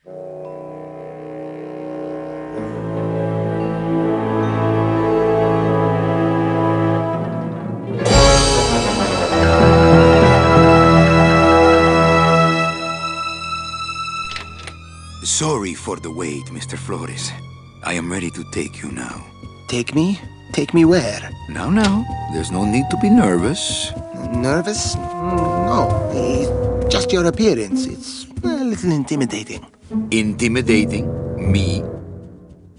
Sorry for the wait, Mr. Flores. I am ready to take you now. Take me? Take me where? Now, there's no need to be nervous. Nervous? No. Just your appearance. It's a little intimidating. Intimidating? Me?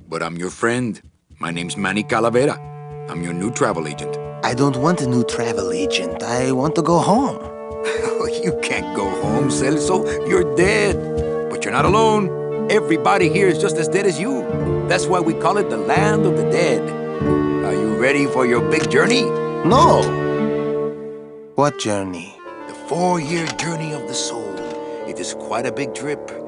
But I'm your friend. My name's Manny Calavera. I'm your new travel agent. I don't want a new travel agent. I want to go home. You can't go home, Celso. You're dead. But you're not alone. Everybody here is just as dead as you. That's why we call it the land of the dead. Are you ready for your big journey? No. What journey? The 4-year journey of the soul. It is quite a big trip.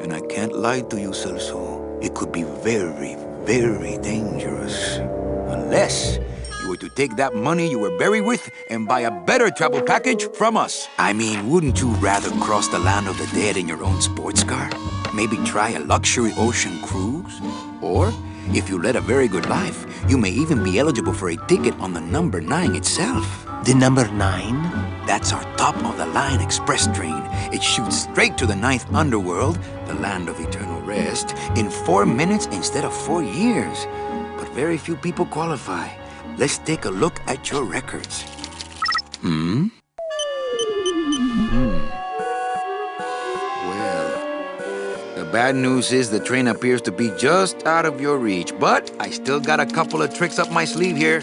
And I can't lie to you, Celso. It could be very, very dangerous. Unless you were to take that money you were buried with and buy a better travel package from us. I mean, wouldn't you rather cross the land of the dead in your own sports car? Maybe try a luxury ocean cruise? Or, if you led a very good life, you may even be eligible for a ticket on the number 9 itself. The number 9? That's our top-of-the-line express train. It shoots straight to the 9th underworld, the land of eternal rest, in 4 minutes instead of 4 years. But very few people qualify. Let's take a look at your records. The bad news is the train appears to be just out of your reach, but I still got a couple of tricks up my sleeve here.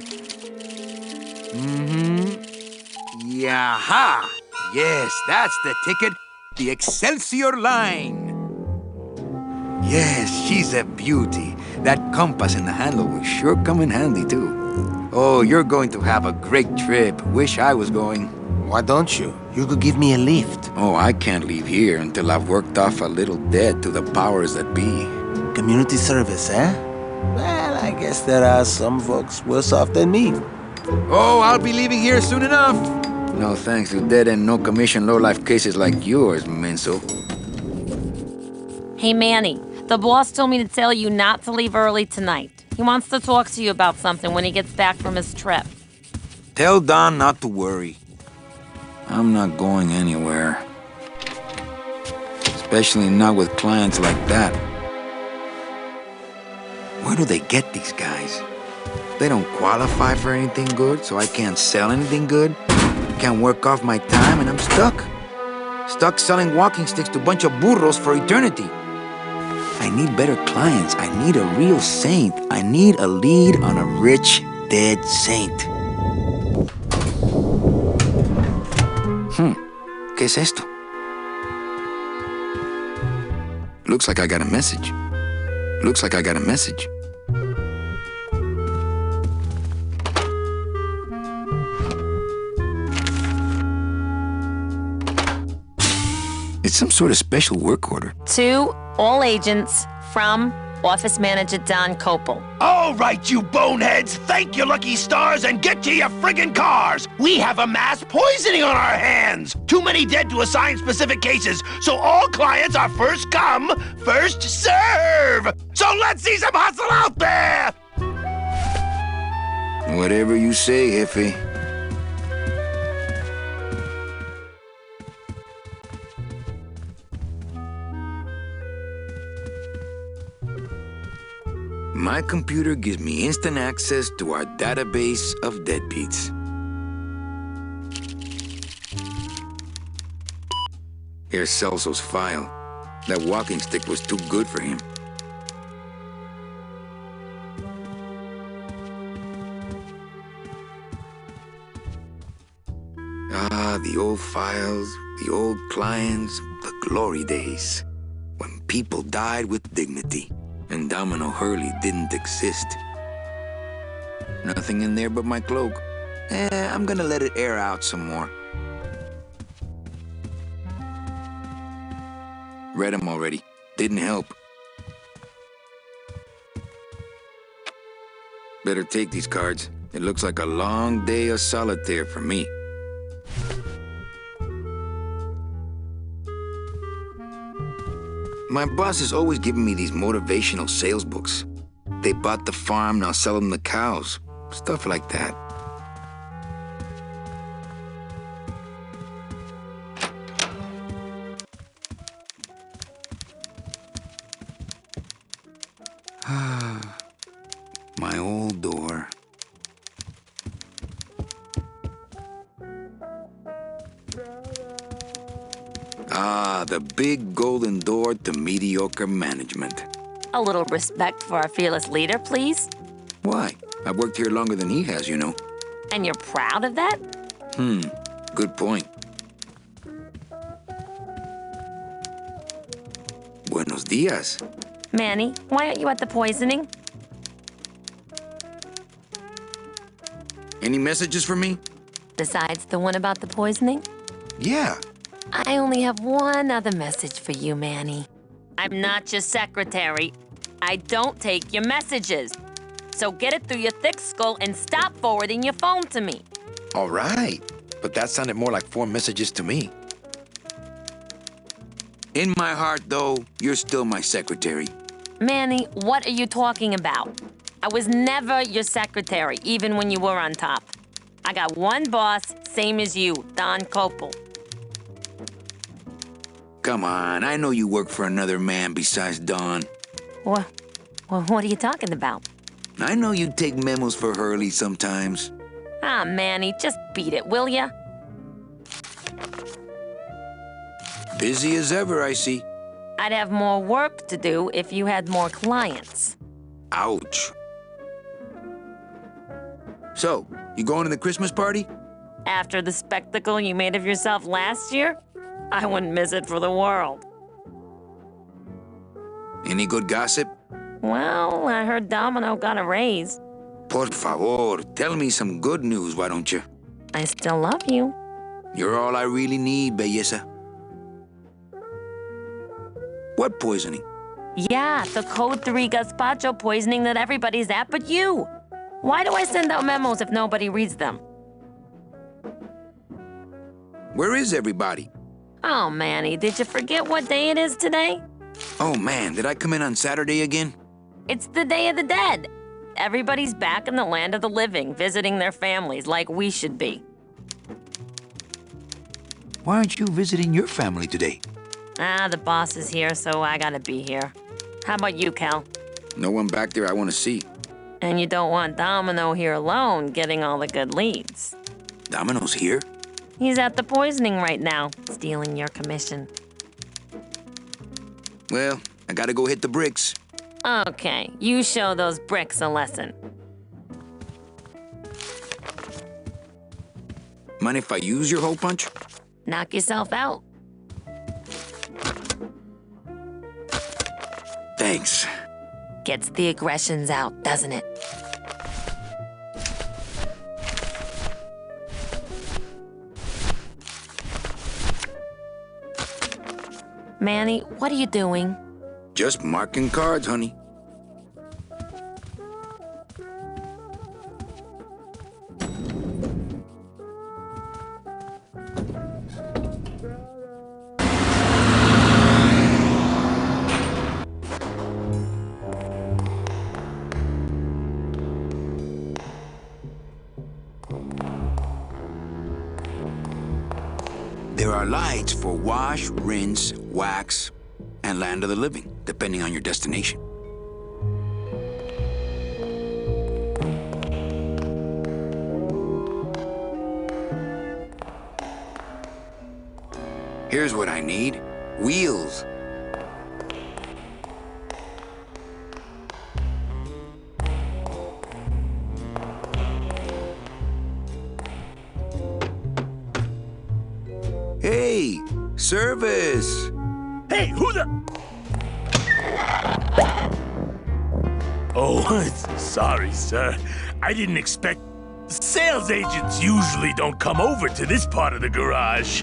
Yaha! Yes, that's the ticket. The Excelsior line. Yes, she's a beauty. That compass in the handle will sure come in handy, too. Oh, you're going to have a great trip. Wish I was going. Why don't you? You could give me a lift. Oh, I can't leave here until I've worked off a little debt to the powers that be. Community service, eh? Well, I guess there are some folks worse off than me. Oh, I'll be leaving here soon enough. No thanks to dead and no commission low-life cases like yours, Menso. Hey, Manny. The boss told me to tell you not to leave early tonight. He wants to talk to you about something when he gets back from his trip. Tell Don not to worry. I'm not going anywhere. Especially not with clients like that. Where do they get these guys? They don't qualify for anything good, so I can't sell anything good. Can't work off my time, and I'm stuck. Stuck selling walking sticks to a bunch of burros for eternity. I need better clients. I need a real saint. I need a lead on a rich, dead saint. ¿Qué es esto? Looks like I got a message. Looks like I got a message. It's some sort of special work order. To all agents from Office Manager Don Copel. All right, you boneheads, thank your lucky stars and get to your friggin' cars. We have a mass poisoning on our hands. Too many dead to assign specific cases, so all clients are first come, first serve. So let's see some hustle out there. Whatever you say, Jefe. My computer gives me instant access to our database of deadbeats. Here's Celso's file. That walking stick was too good for him. Ah, the old files, the old clients, the glory days. When people died with dignity. And Domino Hurley didn't exist. Nothing in there but my cloak. I'm gonna let it air out some more. Read them already. Didn't help. Better take these cards. It looks like a long day of solitaire for me. My boss is always giving me these motivational sales books. They bought the farm, now sell them the cows. Stuff like that. My old door. Ah, the big golden door to mediocre management. A little respect for our fearless leader, please. Why? I've worked here longer than he has, you know. And you're proud of that? Good point. Buenos dias. Manny, why aren't you at the poisoning? Any messages for me? Besides the one about the poisoning? Yeah. I only have one other message for you, Manny. I'm not your secretary. I don't take your messages. So get it through your thick skull and stop forwarding your phone to me. All right. But that sounded more like 4 messages to me. In my heart, though, you're still my secretary. Manny, what are you talking about? I was never your secretary, even when you were on top. I got one boss, same as you, Don Copel. Come on, I know you work for another man besides Don. Well, what are you talking about? I know you take memos for Hurley sometimes. Ah, Manny, just beat it, will ya? Busy as ever, I see. I'd have more work to do if you had more clients. Ouch. So, you going to the Christmas party? After the spectacle you made of yourself last year, I wouldn't miss it for the world. Any good gossip? Well, I heard Domino got a raise. Por favor, tell me some good news, why don't you? I still love you. You're all I really need, belleza. What poisoning? Yeah, the Code 3 gazpacho poisoning that everybody's at but you. Why do I send out memos if nobody reads them? Where is everybody? Oh, Manny, did you forget what day it is today? Oh man, did I come in on Saturday again? It's the Day of the Dead. Everybody's back in the land of the living, visiting their families like we should be. Why aren't you visiting your family today? Ah, the boss is here, so I gotta be here. How about you, Cal? No one back there I want to see. And you don't want Domino here alone, getting all the good leads. Domino's here? He's at the poisoning right now, stealing your commission. Well, I gotta go hit the bricks. Okay, you show those bricks a lesson. Mind if I use your hole punch? Knock yourself out. Thanks. Gets the aggressions out, doesn't it? Manny, what are you doing? Just marking cards, honey. There are lights for wash, rinse, wax, and land of the living, depending on your destination. Here's what I need. Wheels. Hey, service! Hey, who the... Oh, sorry, sir. I didn't expect... Sales agents usually don't come over to this part of the garage.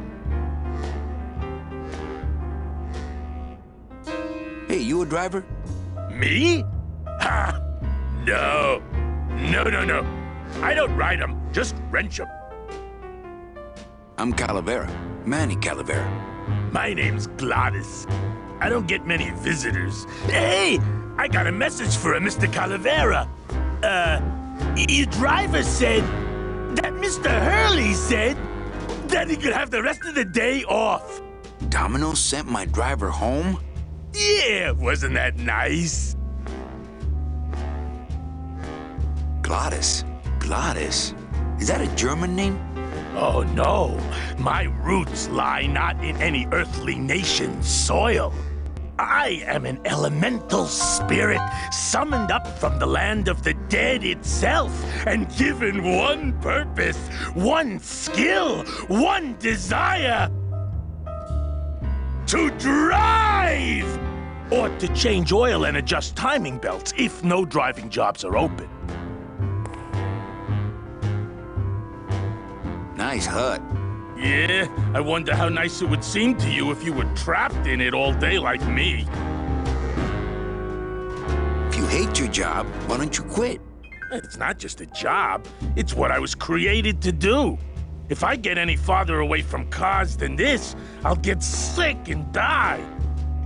Hey, you a driver? Me? Ha! No. No. I don't ride them, just wrench them. I'm Calavera, Manny Calavera. My name's Gladys. I don't get many visitors. Hey, I got a message for a Mr. Calavera. Your driver said that Mr. Hurley said that he could have the rest of the day off. Domino sent my driver home? Yeah, wasn't that nice? Gladys. Gladys? Is that a German name? Oh, no. My roots lie not in any earthly nation's soil. I am an elemental spirit summoned up from the land of the dead itself and given one purpose, one skill, one desire. To drive! Or to change oil and adjust timing belts if no driving jobs are open. Nice hut. Yeah, I wonder how nice it would seem to you if you were trapped in it all day like me. If you hate your job, why don't you quit? It's not just a job, it's what I was created to do. If I get any farther away from cars than this, I'll get sick and die.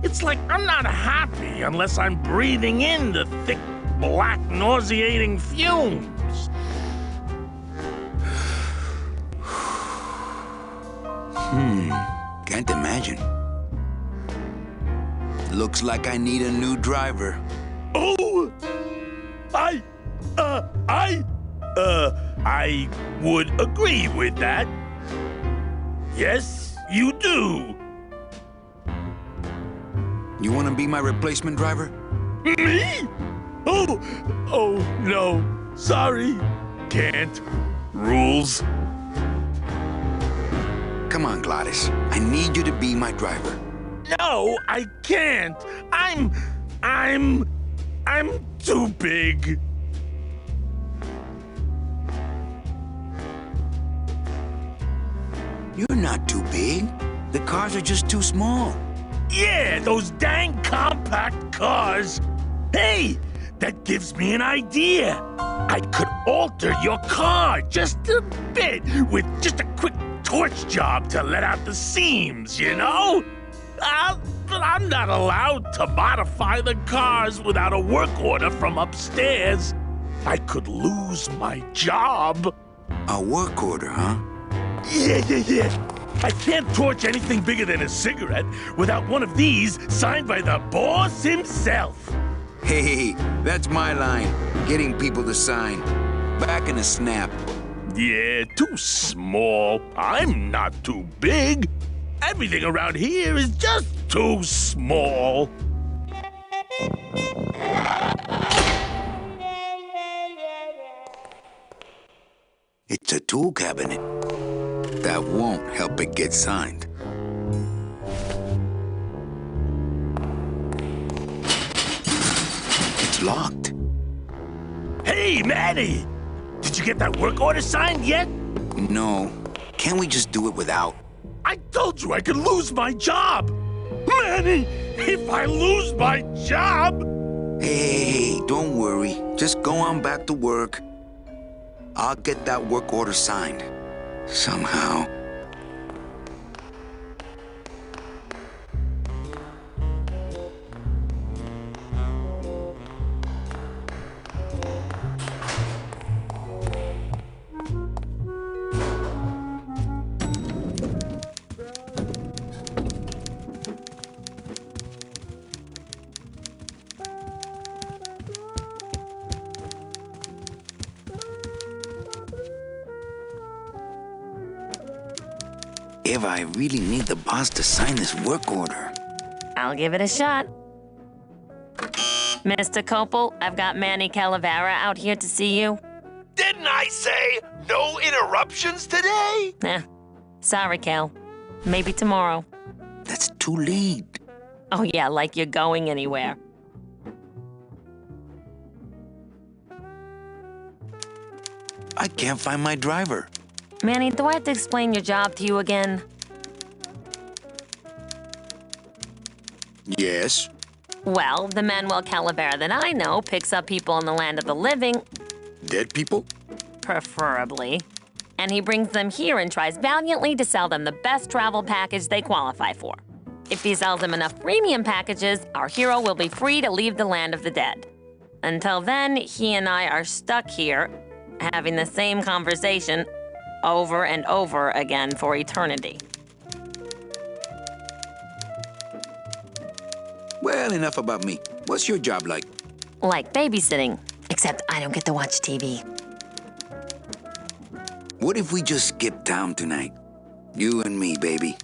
It's like I'm not happy unless I'm breathing in the thick, black, nauseating fumes. Can't imagine. Looks like I need a new driver. Oh! I would agree with that. Yes, you do. You want to be my replacement driver? Me? Oh, no. Sorry. Can't. Rules. Come on, Gladys. I need you to be my driver. No, I can't. I'm too big. You're not too big. The cars are just too small. Yeah, those dang compact cars. Hey, that gives me an idea. I could alter your car just a bit with just a quick torch job to let out the seams, you know? But I'm not allowed to modify the cars without a work order from upstairs. I could lose my job. A work order, huh? Yeah. I can't torch anything bigger than a cigarette without one of these signed by the boss himself. Hey, that's my line. Getting people to sign. Back in a snap. Yeah, too small. I'm not too big. Everything around here is just too small. It's a tool cabinet. That won't help it get signed. It's locked. Hey, Manny! Did you get that work order signed yet? No. Can't we just do it without? I told you I could lose my job! Manny, if I lose my job... Hey, don't worry. Just go on back to work. I'll get that work order signed. Somehow. Eva, I really need the boss to sign this work order. I'll give it a shot. Mr. Copel, I've got Manny Calavera out here to see you. Didn't I say no interruptions today? Sorry, Cal. Maybe tomorrow. That's too late. Oh yeah, like you're going anywhere. I can't find my driver. Manny, do I have to explain your job to you again? Yes. Well, the Manuel Calavera that I know picks up people in the land of the living, Dead people? preferably. And he brings them here and tries valiantly to sell them the best travel package they qualify for. If he sells him enough premium packages, our hero will be free to leave the land of the dead. Until then, he and I are stuck here, having the same conversation over and over again for eternity. Well, enough about me. What's your job like? Like babysitting, except I don't get to watch TV. What if we just skip town tonight? You and me, baby.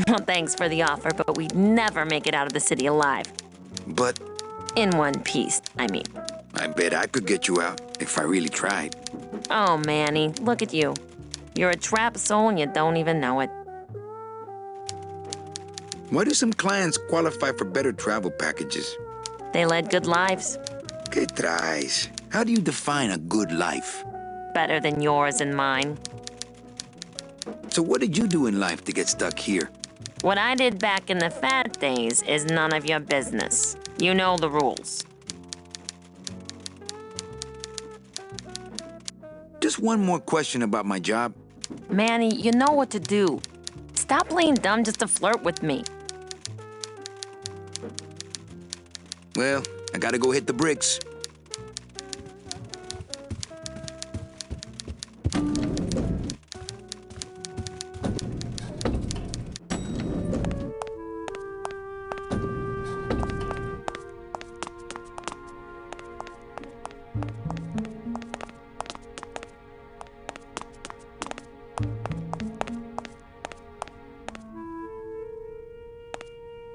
Well, thanks for the offer, but we'd never make it out of the city alive. But In one piece, I mean. I bet I could get you out if I really tried. Oh, Manny, look at you. You're a trapped soul and you don't even know it. Why do some clients qualify for better travel packages? They led good lives. ¿Qué traes? How do you define a good life? Better than yours and mine. So what did you do in life to get stuck here? What I did back in the fat days is none of your business. You know the rules. Just one more question about my job. Manny, you know what to do. Stop playing dumb just to flirt with me. Well, I gotta go hit the bricks.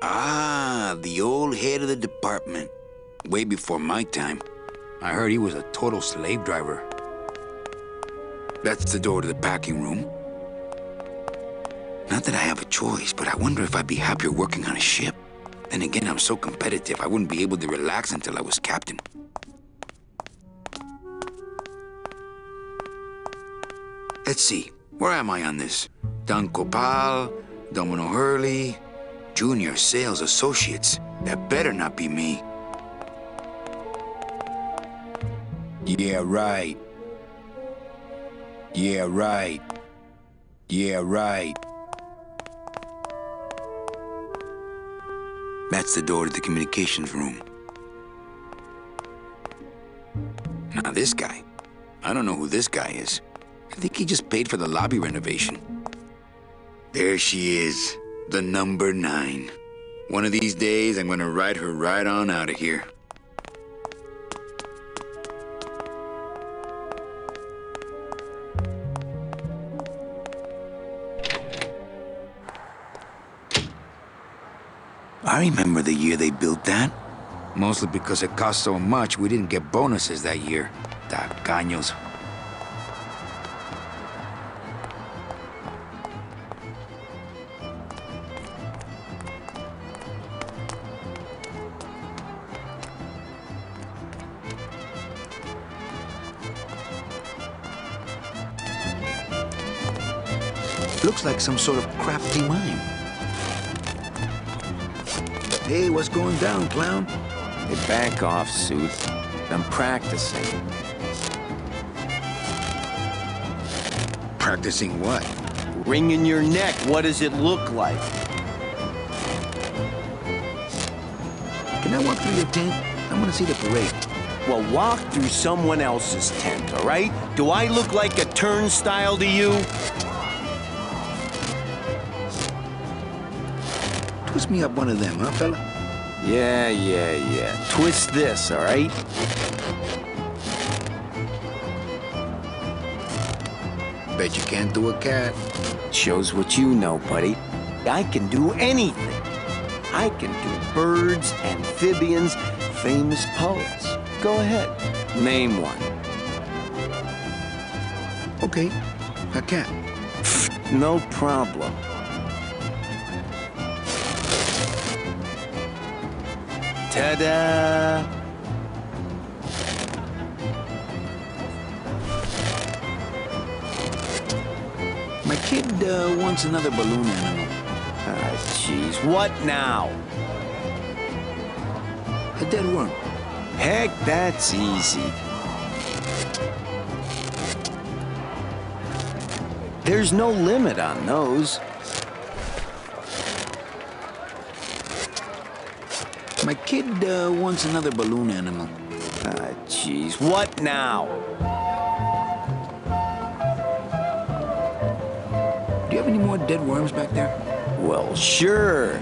Ah, the old head of the department. Way before my time. I heard he was a total slave driver. That's the door to the packing room. Not that I have a choice, but I wonder if I'd be happier working on a ship. Then again, I'm so competitive, I wouldn't be able to relax until I was captain. Let's see, where am I on this? Don Copal, Domino Hurley, Junior Sales Associates. That better not be me. Yeah, right. Yeah, right. Yeah, right. That's the door to the communications room. Now this guy. I don't know who this guy is. I think he just paid for the lobby renovation. There she is, the number 9. One of these days, I'm gonna ride her right on out of here. I remember the year they built that. Mostly because it cost so much, we didn't get bonuses that year. Tacaños. Looks like some sort of crafty mine. Hey, what's going down, clown? Hey, back off, Suit. I'm practicing. Practicing what? Ring in your neck, what does it look like? Can I walk through your tent? I want to see the parade. Well, walk through someone else's tent, all right? Do I look like a turnstile to you? Twist me up one of them, huh, fella? Yeah. Twist this, all right? Bet you can't do a cat. Shows what you know, buddy. I can do anything. I can do birds, amphibians, famous poets. Go ahead, name one. Okay, a cat. No problem. Ta-da! My kid wants another balloon animal. Ah, jeez, what now? A dead worm. Heck, that's easy. There's no limit on those. My kid wants another balloon animal. Ah, jeez. What now? Do you have any more dead worms back there? Well, sure.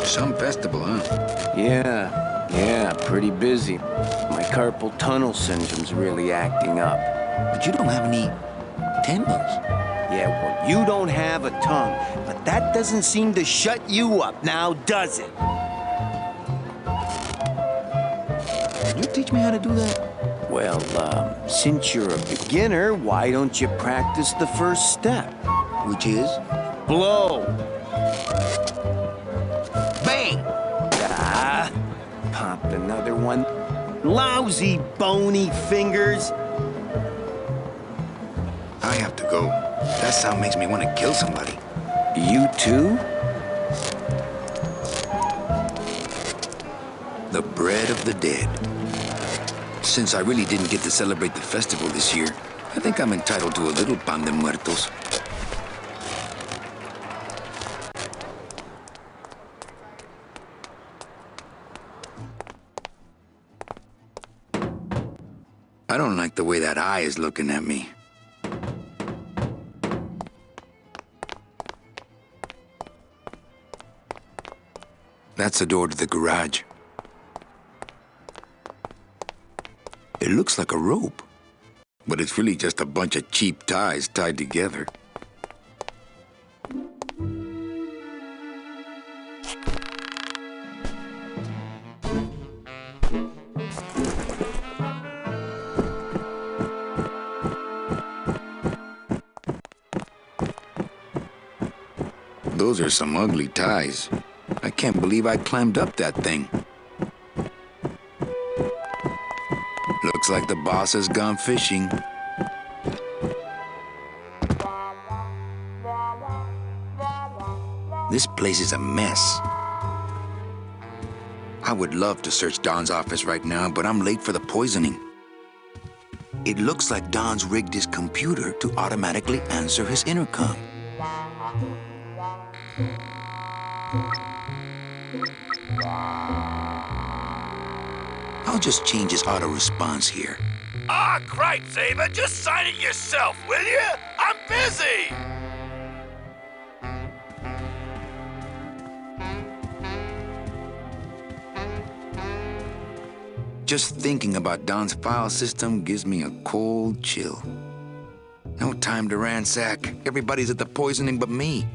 Some festival, huh? Yeah, pretty busy. My carpal tunnel syndrome's really acting up. But you don't have any tendons. Yeah, well, you don't have a tongue, but that doesn't seem to shut you up now, does it? Can you teach me how to do that? Well, since you're a beginner, why don't you practice the first step? Which is? Blow! Bang! Ah, pop another one. Lousy, bony fingers. I have to go. That sound makes me want to kill somebody. You too? The bread of the dead. Since I really didn't get to celebrate the festival this year, I think I'm entitled to a little pan de muertos. I don't like the way that eye is looking at me. That's the door to the garage. It looks like a rope, but it's really just a bunch of cheap ties tied together. Those are some ugly ties. I can't believe I climbed up that thing. Looks like the boss has gone fishing. This place is a mess. I would love to search Don's office right now, but I'm late for the poisoning. It looks like Don's rigged his computer to automatically answer his intercom. I'll just change his auto response here. Ah, cripe, Saber, just sign it yourself, will you? I'm busy! Just thinking about Don's file system gives me a cold chill. No time to ransack. Everybody's at the poisoning but me.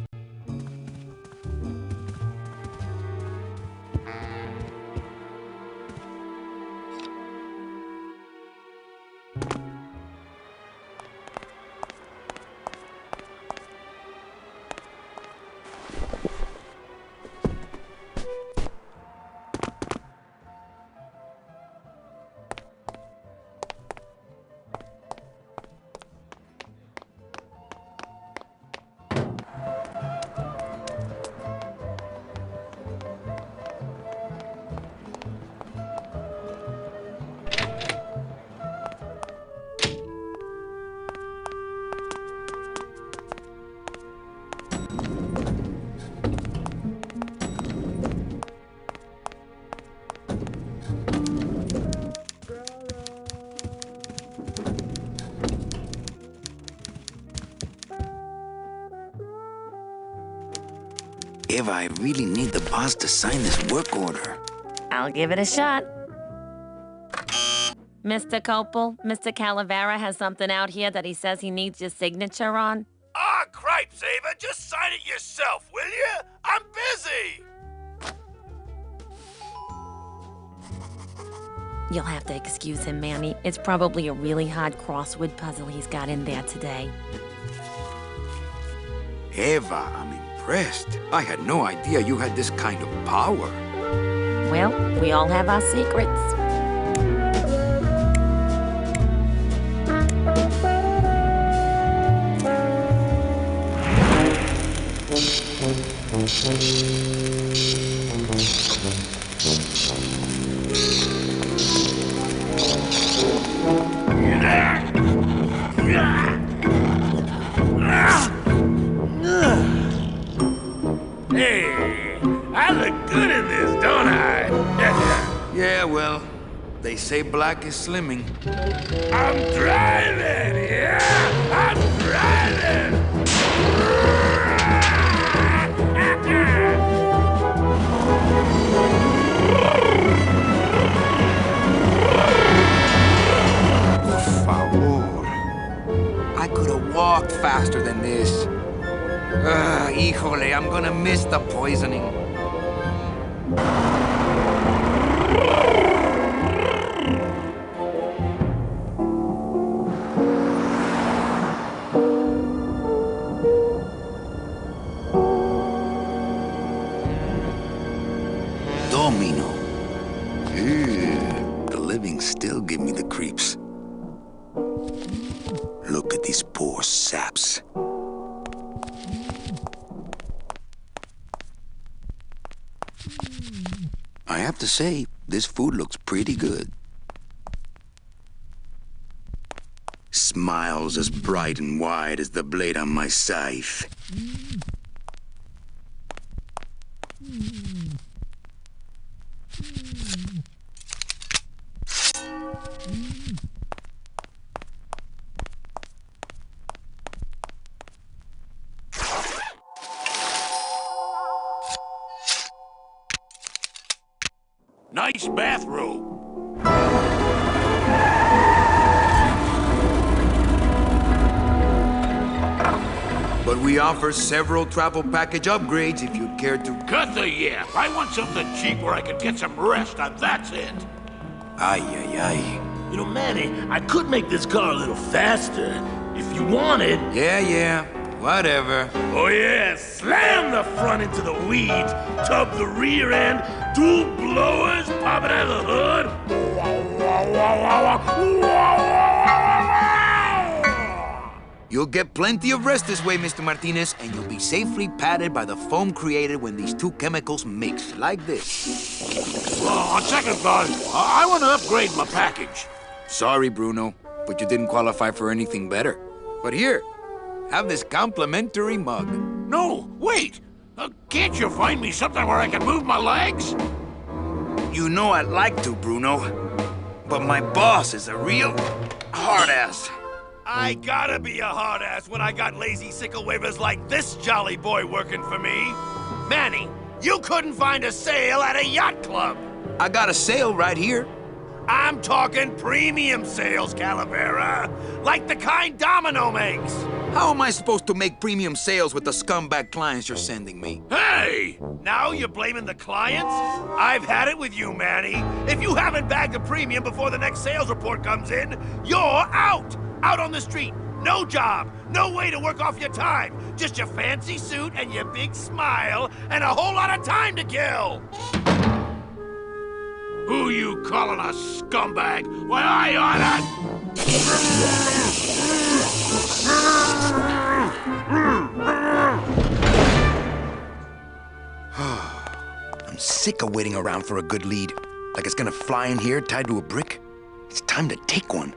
Eva, I really need the boss to sign this work order. I'll give it a shot. Mr. Copel, Mr. Calavera has something out here that he says he needs your signature on. Ah, cripe, Saber, just sign it yourself, will you? I'm busy! You'll have to excuse him, Manny. It's probably a really hard crossword puzzle he's got in there today. Eva, I'm impressed. I had no idea you had this kind of power. Well, we all have our secrets. Hey, I look good in this, don't I? Yeah, well, they say black is slimming. I'm driving, yeah! I'm driving! Por favor. I could have walked faster than this. Híjole, I'm gonna miss the poisoning. Domino. Ew, the living still give me the creeps. Look at these poor saps. I have to say, this food looks pretty good. Smiles as bright and wide as the blade on my scythe. Nice bathrobe. But we offer several travel package upgrades if you'd care to. Cut the yap. I want something cheap where I can get some rest, and that's it. Ay, ay, ay. You know, Manny, I could make this car a little faster if you wanted. Yeah, whatever. Oh yeah, slam the front into the weeds, tub the rear end, dual blowers popping out of the hood. You'll get plenty of rest this way, Mr. Martinez, and you'll be safely padded by the foam created when these two chemicals mix, like this. On second thought, I want to upgrade my package. Sorry, Bruno, but you didn't qualify for anything better. But here, have this complimentary mug. No, wait! Can't you find me something where I can move my legs? You know I'd like to, Bruno, but my boss is a real hard-ass. I gotta be a hard-ass when I got lazy sickle wavers like this jolly boy working for me. Manny, you couldn't find a sale at a yacht club. I got a sale right here. I'm talking premium sales, Calavera. Like the kind Domino makes. How am I supposed to make premium sales with the scumbag clients you're sending me? Hey! Now you're blaming the clients? I've had it with you, Manny. If you haven't bagged a premium before the next sales report comes in, you're out! Out on the street. No job. No way to work off your time. Just your fancy suit and your big smile and a whole lot of time to kill. Who you calling a scumbag? Why, I oughta... I'm sick of waiting around for a good lead. Like it's gonna fly in here tied to a brick. It's time to take one.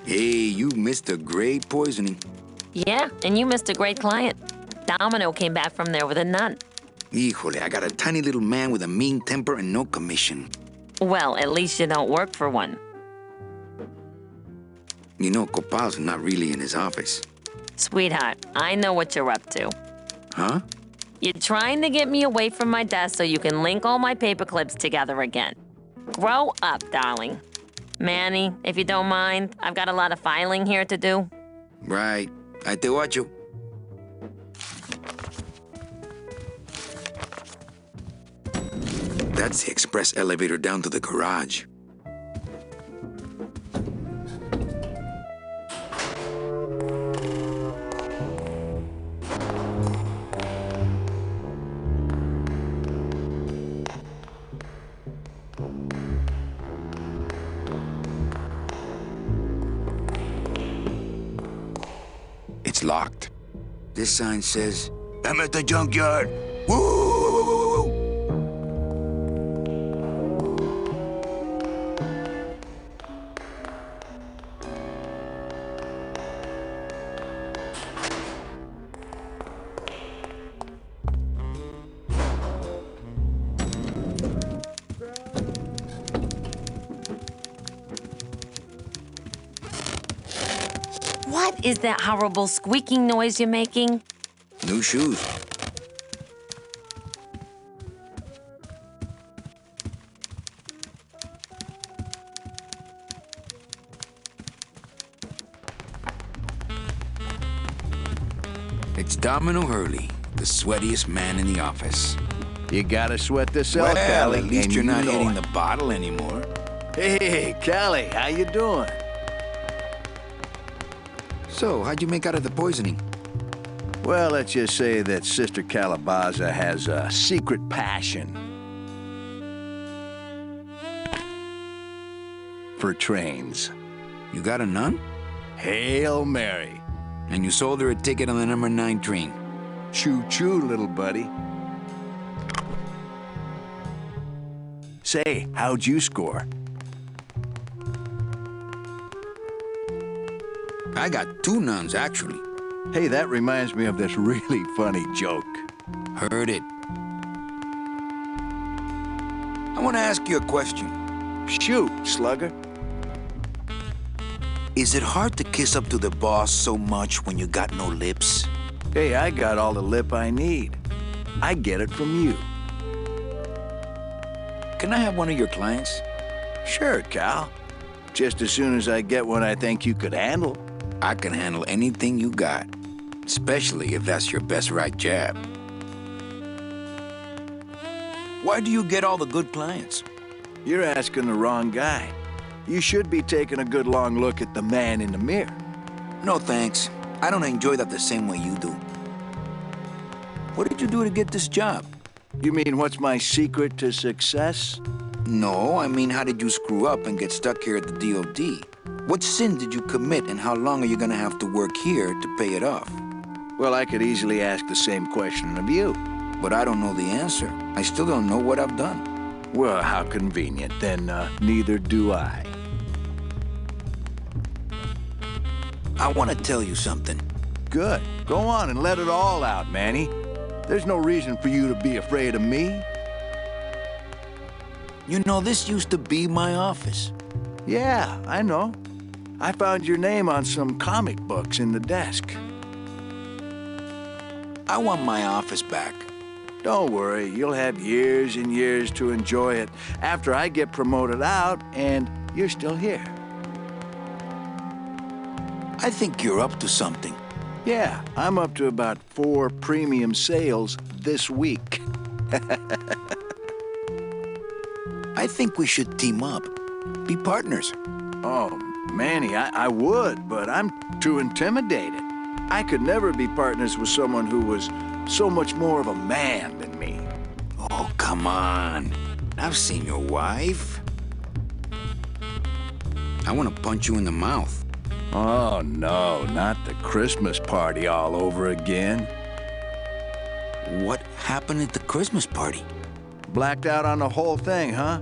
Hey, you missed a great poisoning. Yeah, and you missed a great client. Domino came back from there with a none. Híjole, I got a tiny little man with a mean temper and no commission. Well, at least you don't work for one. You know, Copal's not really in his office. Sweetheart, I know what you're up to. Huh? You're trying to get me away from my desk so you can link all my paper clips together again. Grow up, darling. Manny, if you don't mind, I've got a lot of filing here to do. Right. I te watcho. That's the express elevator down to the garage. It's locked. This sign says, I'm at the junkyard. Woo! What is that horrible squeaking noise you're making? New shoes. It's Domino Hurley, the sweatiest man in the office. You gotta sweat this out, Well, Callie. at least and you're you not know hitting it. the bottle anymore. Hey, Callie, how you doing? So, how'd you make out of the poisoning? Well, let's just say that Sister Calabaza has a secret passion for trains. You got a nun? Hail Mary. And you sold her a ticket on the number 9 train. Choo-choo, little buddy. Say, how'd you score? I got 2 nuns, actually. Hey, that reminds me of this really funny joke. Heard it. I want to ask you a question. Shoot, slugger. Is it hard to kiss up to the boss so much when you got no lips? Hey, I got all the lip I need. I get it from you. Can I have one of your clients? Sure, Cal. Just as soon as I get one I think you could handle. I can handle anything you got, especially if that's your best right jab. Why do you get all the good clients? You're asking the wrong guy. You should be taking a good long look at the man in the mirror. No thanks. I don't enjoy that the same way you do. What did you do to get this job? You mean what's my secret to success? No, I mean how did you screw up and get stuck here at the DOD? What sin did you commit and how long are you gonna have to work here to pay it off? Well, I could easily ask the same question of you. But I don't know the answer. I still don't know what I've done. Well, how convenient. Then neither do I. I want to tell you something. Good. Go on and let it all out, Manny. There's no reason for you to be afraid of me. You know, this used to be my office. Yeah, I know. I found your name on some comic books in the desk. I want my office back. Don't worry, you'll have years and years to enjoy it after I get promoted out and you're still here. I think you're up to something. Yeah, I'm up to about 4 premium sales this week. I think we should team up. Be partners. Oh, Manny, I would, but I'm too intimidated. I could never be partners with someone who was so much more of a man than me. Oh, come on. I've seen your wife. I want to punch you in the mouth. Oh, no, not the Christmas party all over again. What happened at the Christmas party? Blacked out on the whole thing, huh?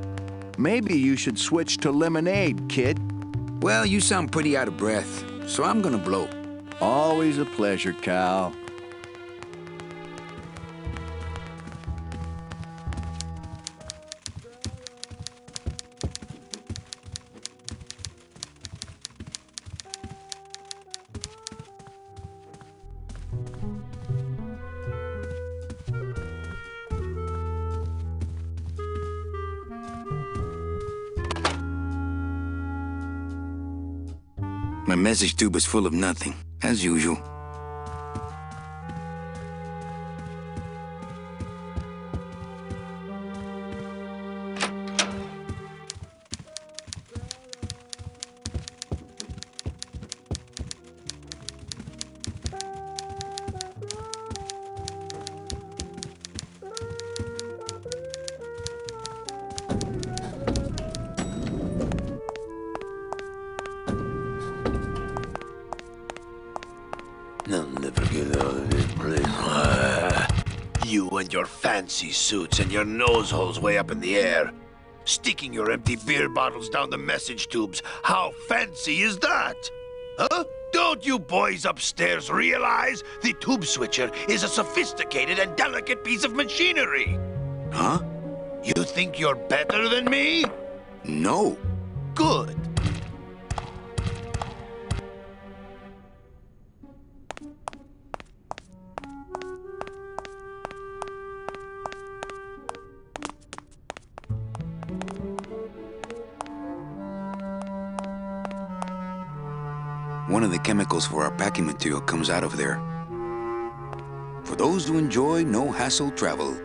Maybe you should switch to lemonade, kid. Well, you sound pretty out of breath, so I'm gonna blow. Always a pleasure, Cal. My message tube is full of nothing, as usual. I'll never get out of this place. You and your fancy suits and your nose holes way up in the air. Sticking your empty beer bottles down the message tubes. How fancy is that? Huh? Don't you boys upstairs realize the tube switcher is a sophisticated and delicate piece of machinery? Huh? You think you're better than me? No. Good. One of the chemicals for our packing material comes out of there. For those who enjoy no-hassle travel.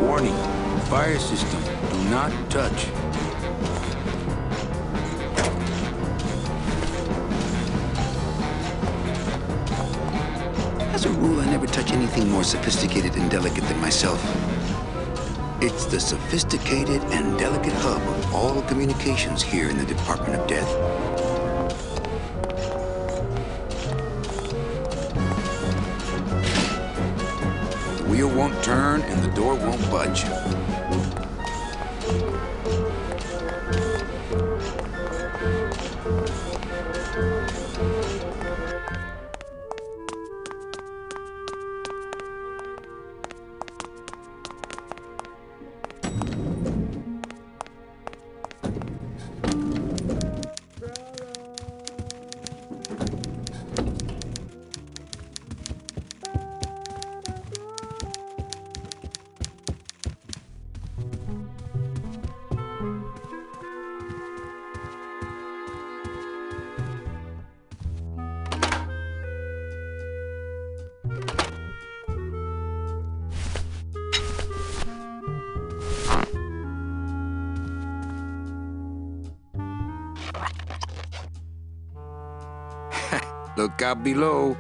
Warning, fire system, do not touch. As a rule, I never touch anything more sophisticated and delicate than myself. It's the sophisticated and delicate hub of all communications here in the Department of Death. The wheel won't turn and the door won't budge. Look out below.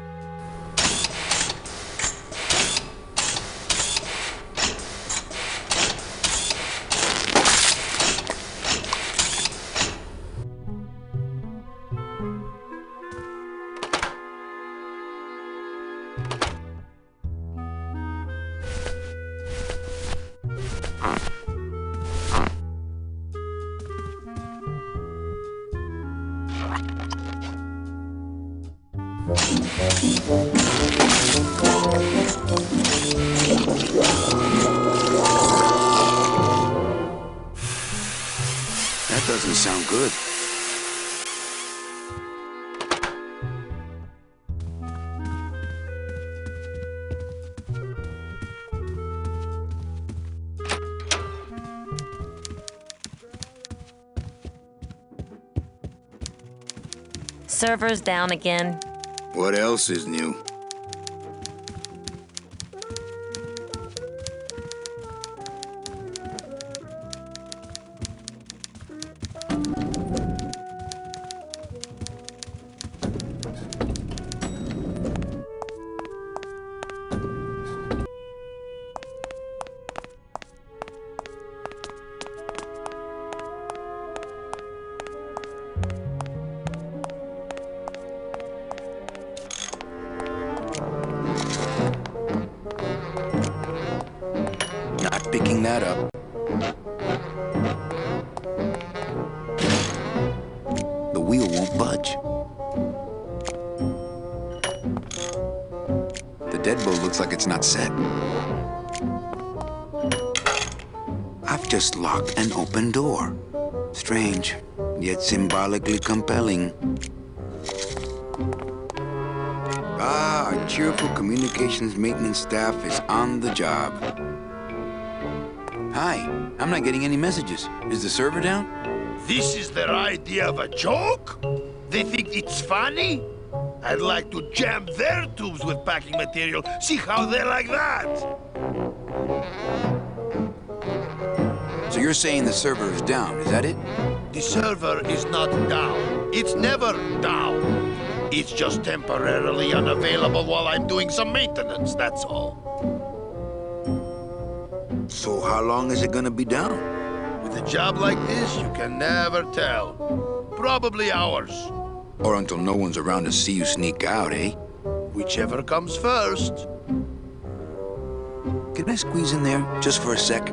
That doesn't sound good. Servers down again. What else is new? Not picking that up. The wheel won't budge. deadbolt looks like it's not set. I've just locked an open door. Strange, yet symbolically compelling. Ah, our cheerful communications maintenance staff is on the job. Hi, I'm not getting any messages. Is the server down? This is their idea of a joke? They think it's funny? I'd like to jam their tubes with packing material, see how they like that. So you're saying the server is down, is that it? The server is not down. It's never down. It's just temporarily unavailable while I'm doing some maintenance, that's all. So how long is it gonna be down? With a job like this, you can never tell. Probably hours. Or until no one's around to see you sneak out, eh? Whichever comes first. Can I squeeze in there, just for a sec?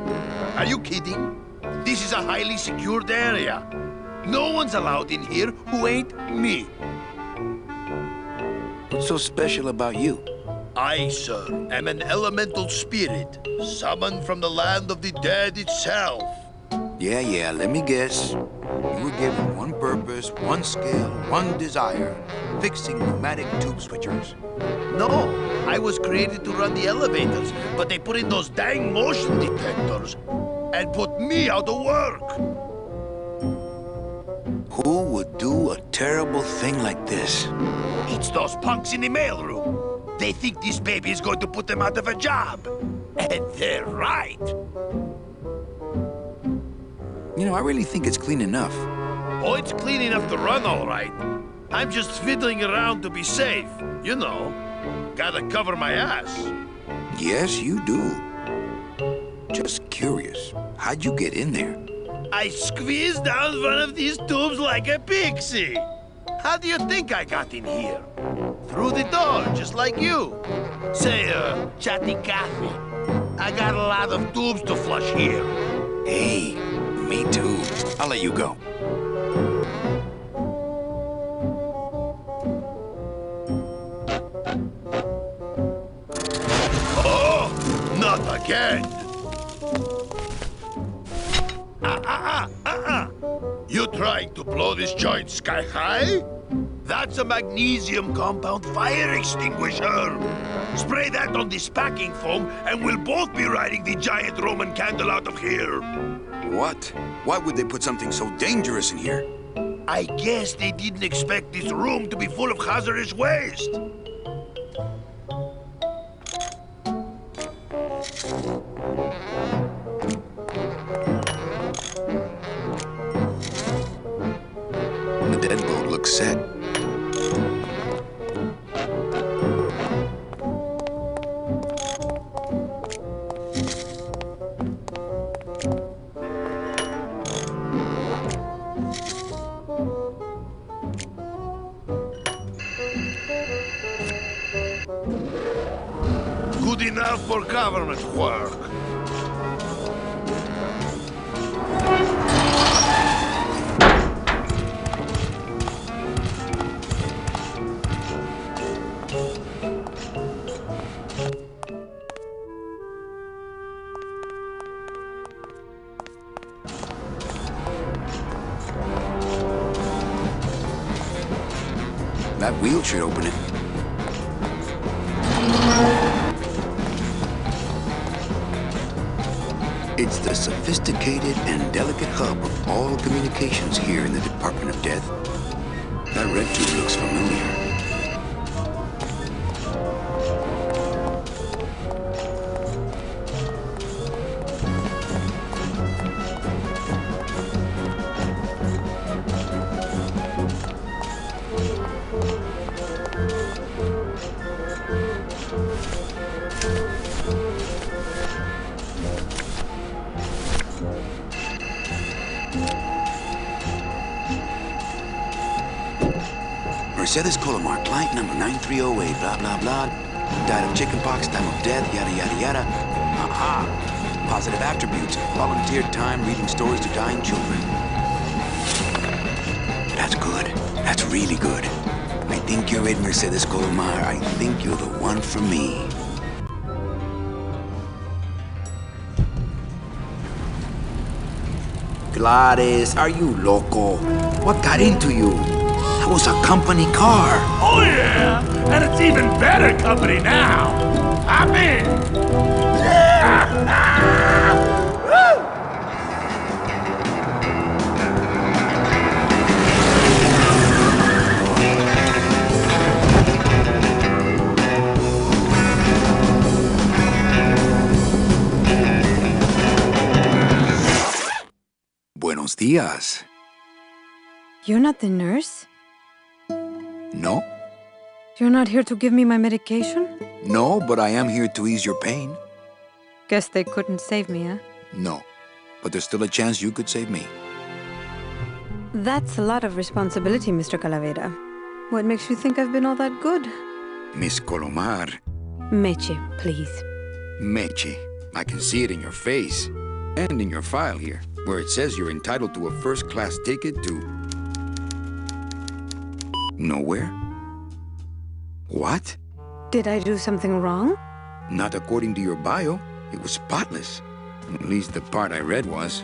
Are you kidding? This is a highly secured area. No one's allowed in here who ain't me. What's so special about you? I, sir, am an elemental spirit, summoned from the land of the dead itself. Yeah, let me guess. You were given one purpose, one skill, one desire. Fixing pneumatic tube switchers. No, I was created to run the elevators, but they put in those dang motion detectors and put me out of work. Who would do a terrible thing like this? It's those punks in the mailroom. They think this baby is going to put them out of a job. And they're right. You know, I really think it's clean enough. Oh, it's clean enough to run, all right. I'm just fiddling around to be safe. You know, gotta cover my ass. Yes, you do. Just curious, how'd you get in there? I squeezed down one of these tubes like a pixie. How do you think I got in here? Through the door, just like you. Say, chatty Cathy, I got a lot of tubes to flush here. Hey, me too. I'll let you go. Oh, not again. You trying to blow this joint sky high? That's a magnesium compound fire extinguisher. Spray that on this packing foam and we'll both be riding the giant Roman candle out of here. What? Why would they put something so dangerous in here? I guess they didn't expect this room to be full of hazardous waste. The deadbolt looks set. Good enough for government work. That wheel should open it. It's the sophisticated and delicate hub of all communications here in the Department of Death. That red tube looks familiar. Mercedes Colomar, client number 9308, blah, blah, blah. Died of chickenpox, time of death, yada, yada, yada. Aha! Positive attributes, volunteered time reading stories to dying children. That's good. That's really good. I think you're it, Mercedes Colomar. I think you're the one for me. Gladys, are you loco? What got into you? That was a company car. Oh, yeah! And it's even better company now! I'm in! Woo! Buenos dias. You're not the nurse? No? You're not here to give me my medication? No, but I am here to ease your pain. Guess they couldn't save me, huh? No, but there's still a chance you could save me. That's a lot of responsibility, Mr. Calavera. What makes you think I've been all that good? Miss Colomar. Meche, please. Meche. I can see it in your face. And in your file here, where it says you're entitled to a first-class ticket to... nowhere? What? Did I do something wrong? Not according to your bio. It was spotless. At least the part I read was.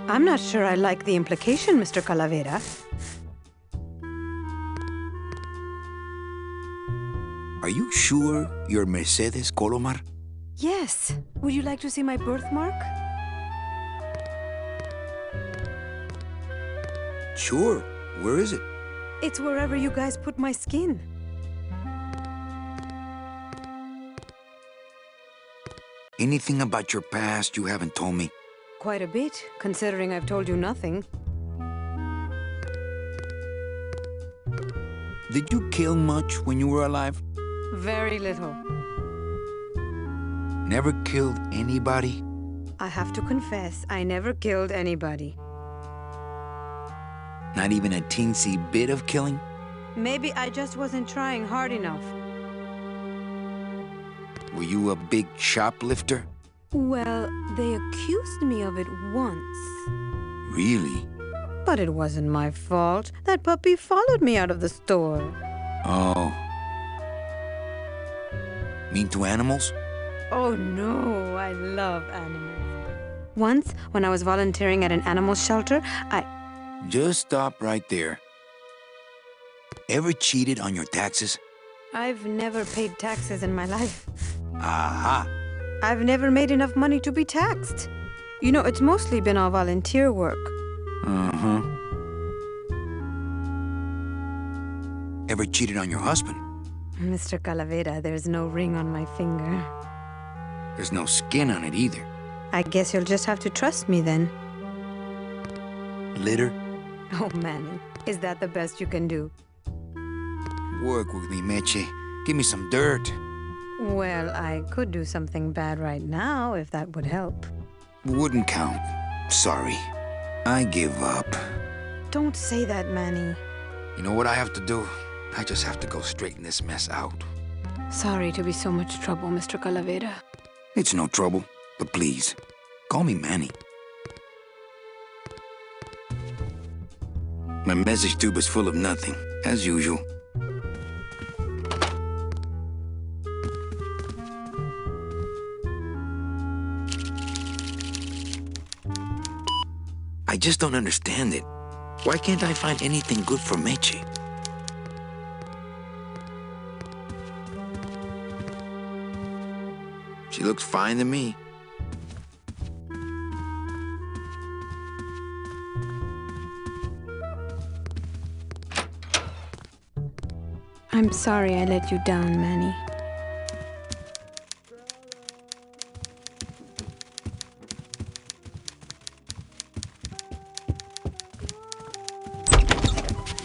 I'm not sure I like the implication, Mr. Calavera. Are you sure you're Mercedes Colomar? Yes. Would you like to see my birthmark? Sure. Where is it? It's wherever you guys put my skin. Anything about your past you haven't told me? Quite a bit, considering I've told you nothing. Did you kill much when you were alive? Very little. Never killed anybody? I have to confess, I never killed anybody. Not even a teensy bit of killing? Maybe I just wasn't trying hard enough. Were you a big shoplifter? Well, they accused me of it once. Really? But it wasn't my fault. That puppy followed me out of the store. Oh. Mean to animals? Oh no, I love animals. Once, when I was volunteering at an animal shelter, Just stop right there. Ever cheated on your taxes? I've never paid taxes in my life. Aha! I've never made enough money to be taxed. You know, it's mostly been all volunteer work. Uh-huh. Ever cheated on your husband? Mr. Calavera, there's no ring on my finger. There's no skin on it either. I guess you'll just have to trust me then. Litter? Oh, Manny, is that the best you can do? Work with me, Meche. Give me some dirt. Well, I could do something bad right now, if that would help. Wouldn't count. Sorry. I give up. Don't say that, Manny. You know what I have to do? I just have to go straighten this mess out. Sorry to be so much trouble, Mr. Calavera. It's no trouble, but please, call me Manny. My message tube is full of nothing, as usual. I just don't understand it. Why can't I find anything good for Meche? She looks fine to me. I'm sorry I let you down, Manny.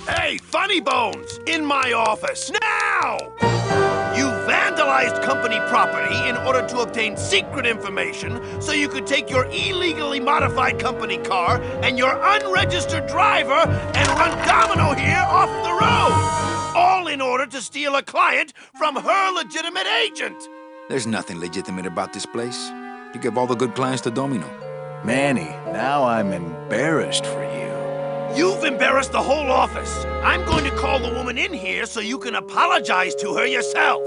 Hey, Funny Bones! In my office, now! You vandalized company property in order to obtain secret information so you could take your illegally modified company car and your unregistered driver and run domino here off the road! All in order to steal a client from her legitimate agent! There's nothing legitimate about this place. You give all the good clients to Domino. Manny, now I'm embarrassed for you. You've embarrassed the whole office. I'm going to call the woman in here so you can apologize to her yourself.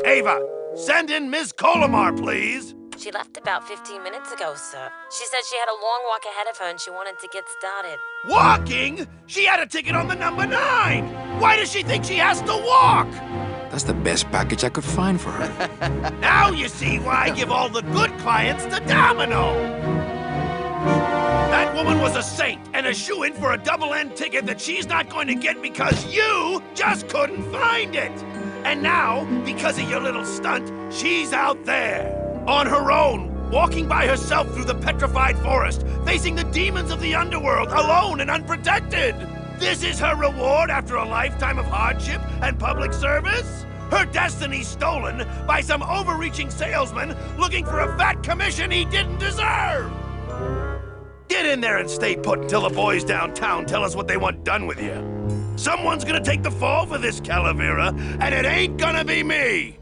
Ava, send in Ms. Colomar, please. She left about 15 minutes ago, sir. She said she had a long walk ahead of her and she wanted to get started. Walking? She had a ticket on the number 9! Why does she think she has to walk? That's the best package I could find for her. Now you see why I give all the good clients to Domino! That woman was a saint and a shoo-in for a double-end ticket that she's not going to get because you just couldn't find it! And now, because of your little stunt, she's out there, on her own, walking by herself through the petrified forest, facing the demons of the underworld, alone and unprotected! This is her reward after a lifetime of hardship and public service? Her destiny stolen by some overreaching salesman looking for a fat commission he didn't deserve! Get in there and stay put until the boys downtown tell us what they want done with you. Someone's gonna take the fall for this, Calavera, and it ain't gonna be me!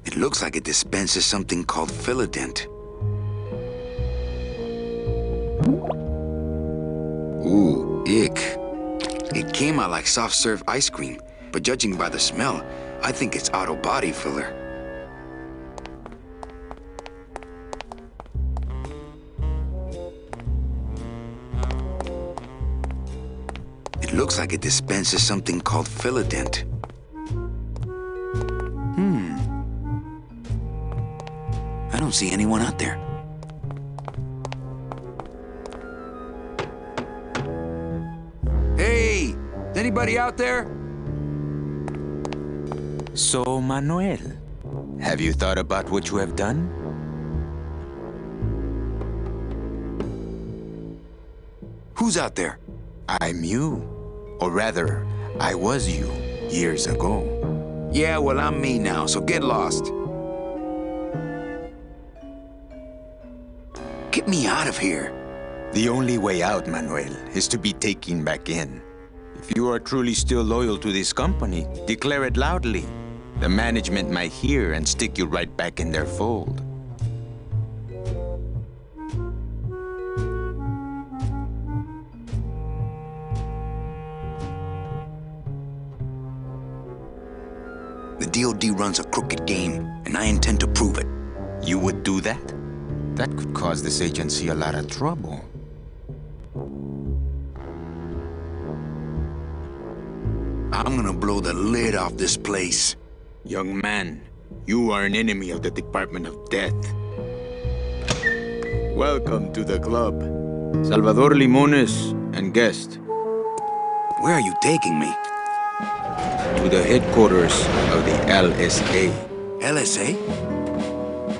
It looks like it dispenses something called Philodent. Ooh, ick. It came out like soft-serve ice cream, but judging by the smell, I think it's auto body filler. It looks like it dispenses something called Philodent. I don't see anyone out there. Hey! Is anybody out there? So, Manuel, have you thought about what you have done? Who's out there? I'm you. Or rather, I was you years ago. Yeah, well, I'm me now, so get lost. Get me out of here. The only way out, Manuel, is to be taken back in. If you are truly still loyal to this company, declare it loudly. The management might hear and stick you right back in their fold. The DOD runs a crooked game, and I intend to prove it. You would do that? That could cause this agency a lot of trouble. I'm gonna blow the lid off this place. Young man, you are an enemy of the Department of Death. Welcome to the club. Salvador Limones and guest. Where are you taking me? To the headquarters of the LSA. LSA?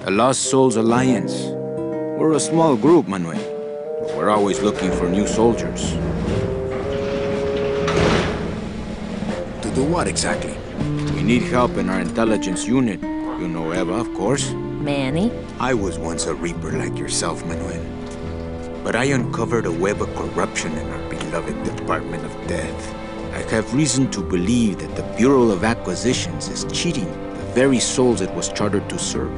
The Lost Souls Alliance. We're a small group, Manuel. We're always looking for new soldiers. To do what exactly? We need help in our intelligence unit. You know Eva, of course. Manny? I was once a Reaper like yourself, Manuel. But I uncovered a web of corruption in our beloved Department of Death. I have reason to believe that the Bureau of Acquisitions is cheating the very souls it was chartered to serve.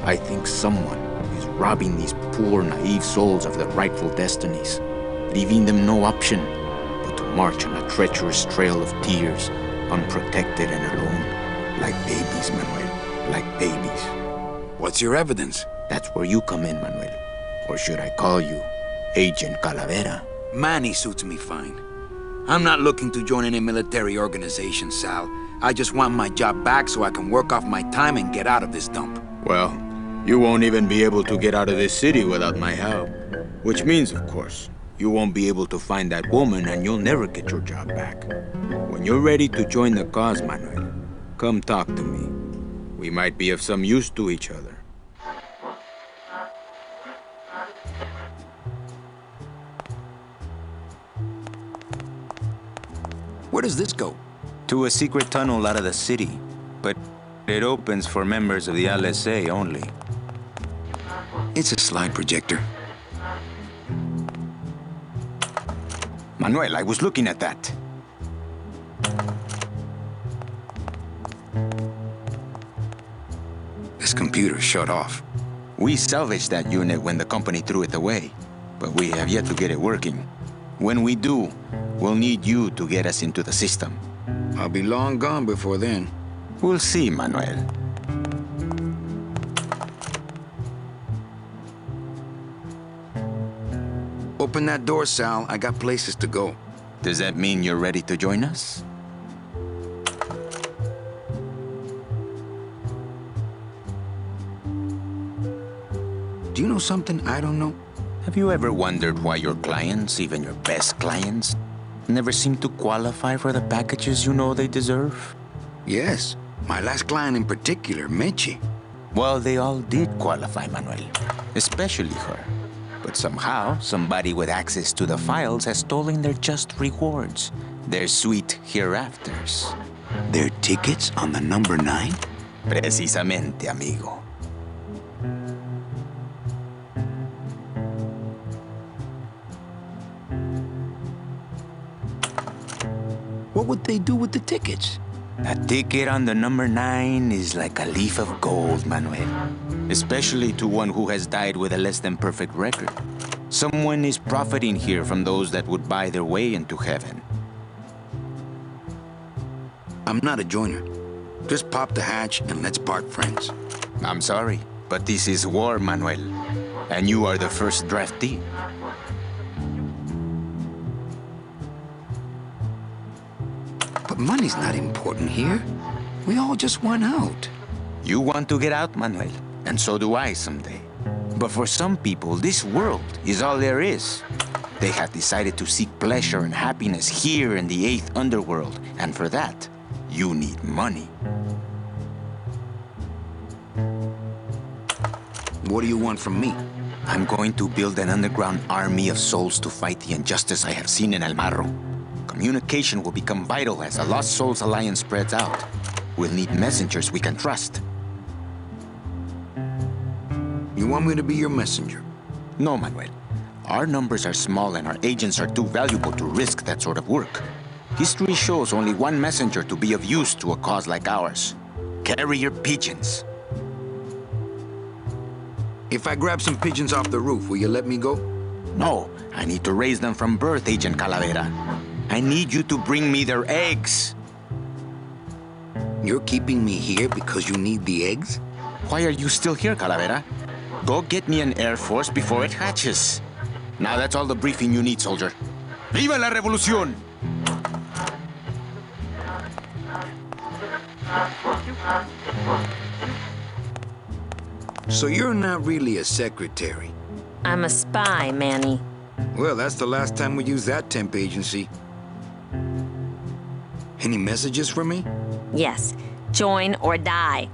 I think someone is robbing these poor, naive souls of their rightful destinies, leaving them no option but to march on a treacherous trail of tears, unprotected and alone, like babies, Manuel, like babies. What's your evidence? That's where you come in, Manuel. Or should I call you Agent Calavera? Manny suits me fine. I'm not looking to join any military organization, Sal. I just want my job back so I can work off my time and get out of this dump. Well, you won't even be able to get out of this city without my help. Which means, of course, you won't be able to find that woman and you'll never get your job back. When you're ready to join the cause, Manuel, come talk to me. We might be of some use to each other. Where does this go? To a secret tunnel out of the city, but it opens for members of the LSA only. It's a slide projector. Manuel, I was looking at that. This computer shut off. We salvaged that unit when the company threw it away, but we have yet to get it working. When we do, we'll need you to get us into the system. I'll be long gone before then. We'll see, Manuel. Open that door, Sal. I got places to go. Does that mean you're ready to join us? Do you know something I don't know? Have you ever wondered why your clients, even your best clients, never seem to qualify for the packages you know they deserve? Yes. My last client in particular, Mechi. Well, they all did qualify, Manuel. Especially her. But somehow, somebody with access to the files has stolen their just rewards. Their sweet hereafters. Their tickets on the number 9? Precisamente, amigo. What would they do with the tickets? A ticket on the number 9 is like a leaf of gold, Manuel. Especially to one who has died with a less than perfect record. Someone is profiting here from those that would buy their way into heaven. I'm not a joiner. Just pop the hatch and let's part friends. I'm sorry, but this is war, Manuel. And you are the first draftee. But money's not important here. We all just want out. You want to get out, Manuel, and so do I someday. But for some people, this world is all there is. They have decided to seek pleasure and happiness here in the 8th underworld, and for that, you need money. What do you want from me? I'm going to build an underground army of souls to fight the injustice I have seen in El Marro. Communication will become vital as the Lost Souls Alliance spreads out. We'll need messengers we can trust. You want me to be your messenger? No, Manuel. Our numbers are small and our agents are too valuable to risk that sort of work. History shows only one messenger to be of use to a cause like ours. Carrier pigeons. If I grab some pigeons off the roof, will you let me go? No, I need to raise them from birth, Agent Calavera. I need you to bring me their eggs. You're keeping me here because you need the eggs? Why are you still here, Calavera? Go get me an Air Force before it hatches. Now that's all the briefing you need, soldier. ¡Viva la revolución! So you're not really a secretary? I'm a spy, Manny. Well, that's the last time we used that temp agency. Any messages for me? Yes. Join or die.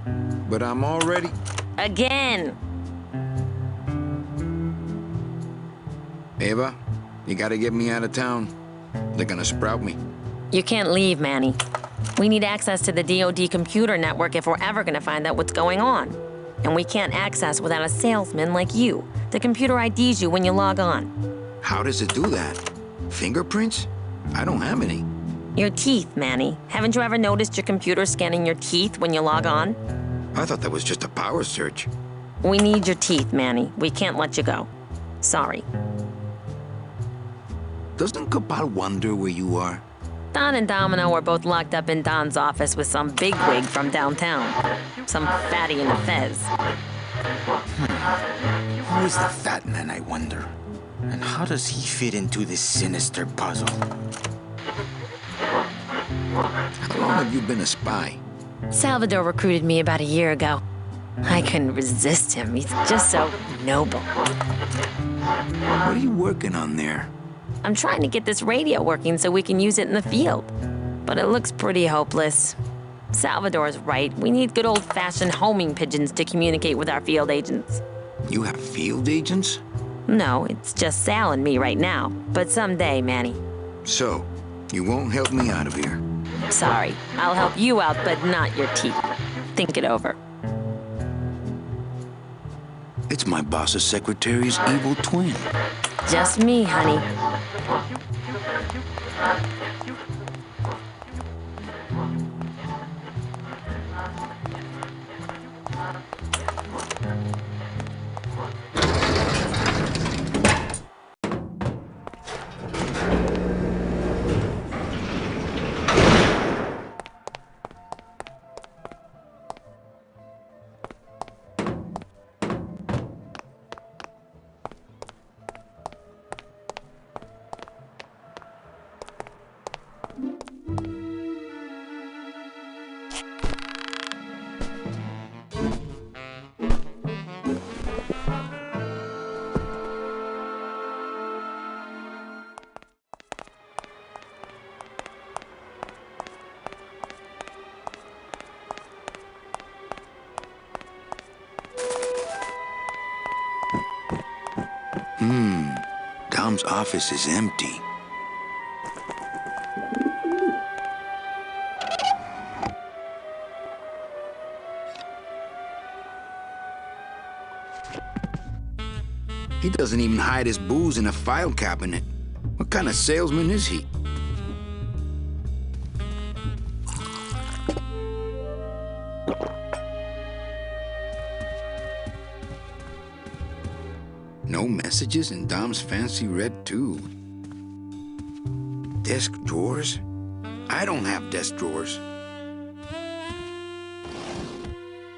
But I'm already... Again! Eva, you gotta get me out of town. They're gonna sprout me. You can't leave, Manny. We need access to the DoD computer network if we're ever gonna find out what's going on. And we can't access without a salesman like you. The computer IDs you when you log on. How does it do that? Fingerprints? I don't have any. Your teeth, Manny. Haven't you ever noticed your computer scanning your teeth when you log on? I thought that was just a power search. We need your teeth, Manny. We can't let you go. Sorry. Doesn't Cabal wonder where you are? Don and Domino are both locked up in Don's office with some bigwig from downtown. Some fatty in a fez. Who is the fat man, I wonder? And how does he fit into this sinister puzzle? How long have you been a spy? Salvador recruited me about a year ago. I couldn't resist him. He's just so noble. What are you working on there? I'm trying to get this radio working so we can use it in the field. But it looks pretty hopeless. Salvador's right. We need good old-fashioned homing pigeons to communicate with our field agents. You have field agents? No, it's just Sal and me right now. But someday, Manny. So, you won't help me out of here? Sorry. I'll help you out, but not your teeth. Think it over. It's my boss's secretary's evil twin. Just me, honey. Dom's office is empty. He doesn't even hide his booze in a file cabinet. What kind of salesman is he? No messages in Dom's fancy red tube. Desk drawers? I don't have desk drawers.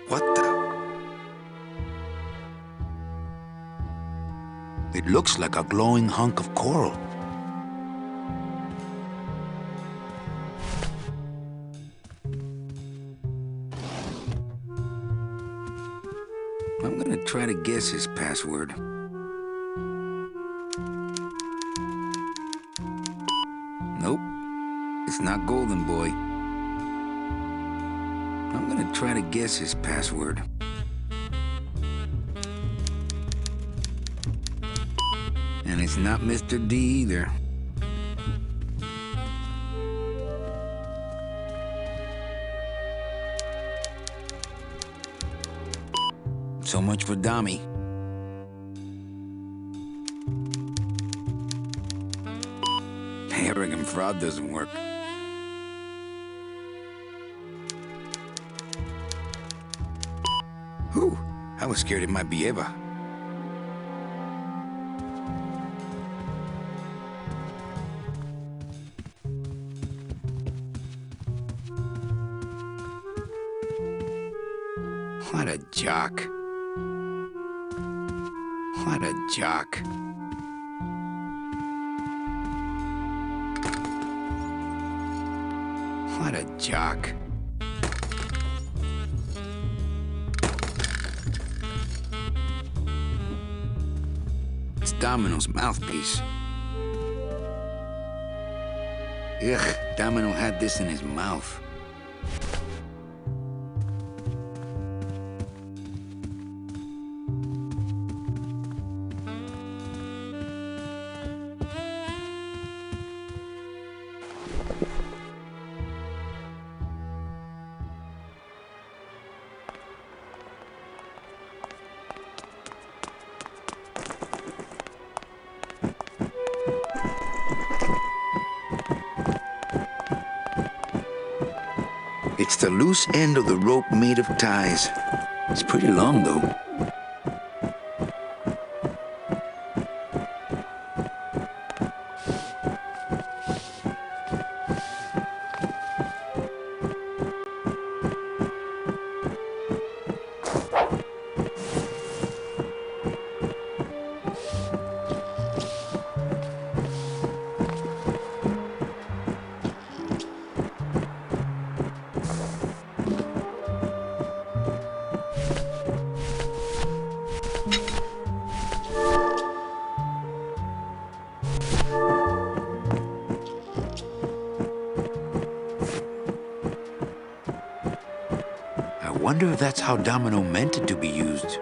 What the? It looks like a glowing hunk of coral. I'm gonna try to guess his password. Nope, it's not Golden Boy. I'm gonna try to guess his password. And it's not Mr. D either. So much for Dommy. Arrogant fraud doesn't work. Whew, I was scared it might be Eva. What a jock. What a jock. What a jock. It's Domino's mouthpiece. Ugh, Domino had this in his mouth. It's the loose end of the rope made of ties. It's pretty long, though. I wonder if that's how Domino meant it to be used.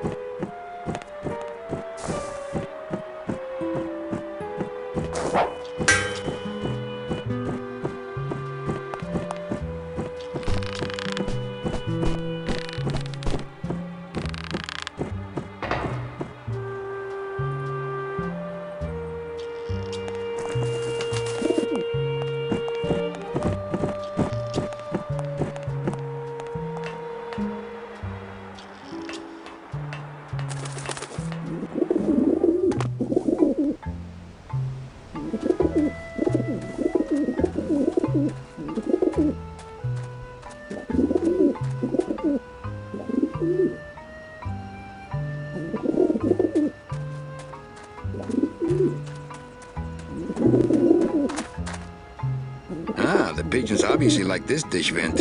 Ah, the pigeons obviously like this dish vent.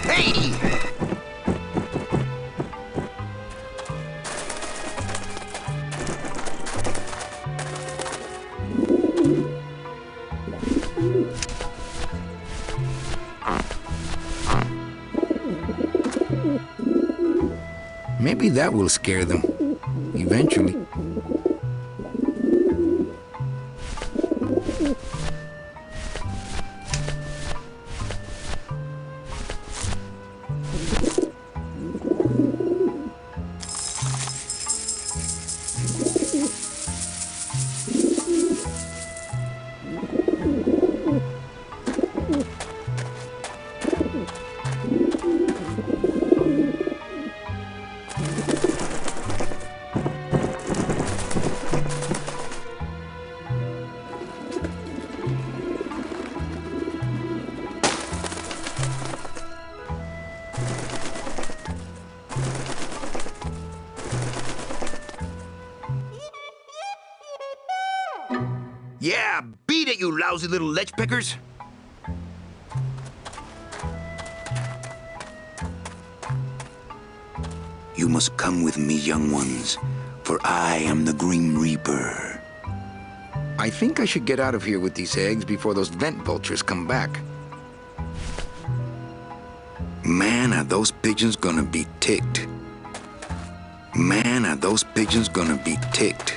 Hey! Maybe that will scare them. Eventually. Yeah, beat it, you lousy little lech pickers! You must come with me, young ones, for I am the Grim Reaper. I think I should get out of here with these eggs before those vent vultures come back. Man, are those pigeons gonna be ticked. Man, are those pigeons gonna be ticked.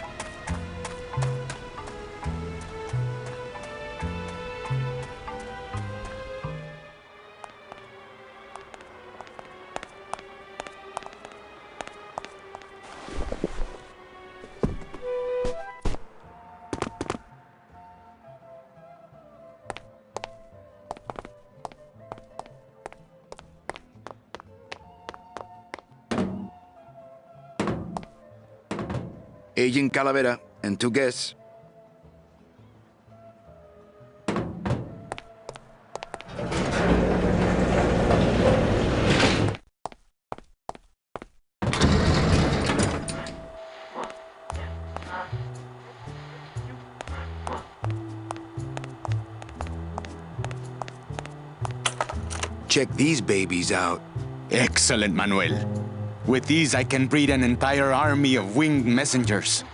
Agent Calavera and 2 guests. Check these babies out. Excellent, Manuel. With these, I can breed an entire army of winged messengers.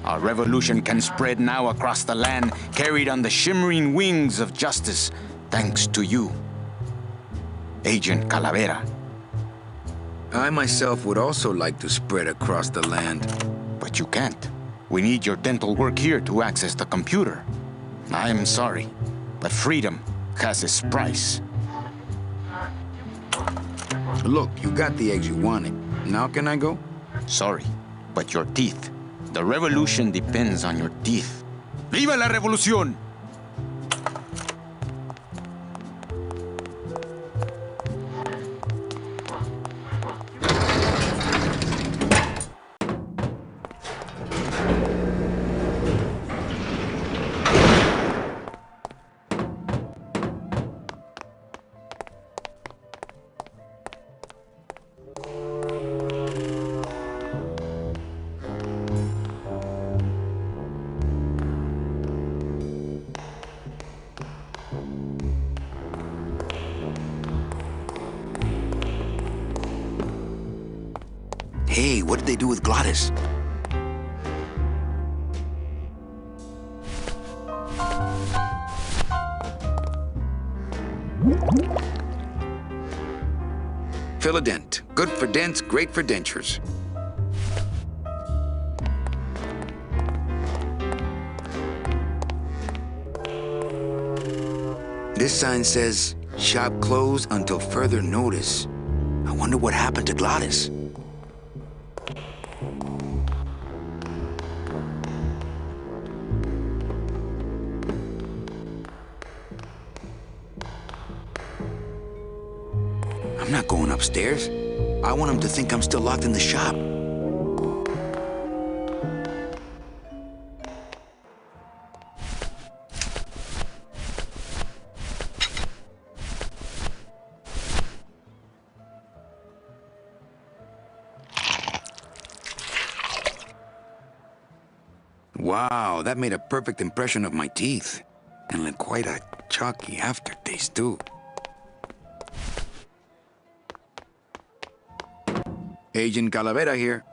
Our revolution can spread now across the land, carried on the shimmering wings of justice, thanks to you, Agent Calavera. I myself would also like to spread across the land. But you can't. We need your dental work here to access the computer. I am sorry, but freedom has its price. Look, you got the eggs you wanted. Now can I go? Sorry, but your teeth. The revolution depends on your teeth. ¡Viva la revolución! Hey, what did they do with Glottis? Philadent. Good for dents, great for dentures. This sign says, shop closed until further notice. I wonder what happened to Glottis. I'm not going upstairs. I want him to think I'm still locked in the shop. Wow, that made a perfect impression of my teeth. And like quite a chalky aftertaste, too. Agent Calavera here.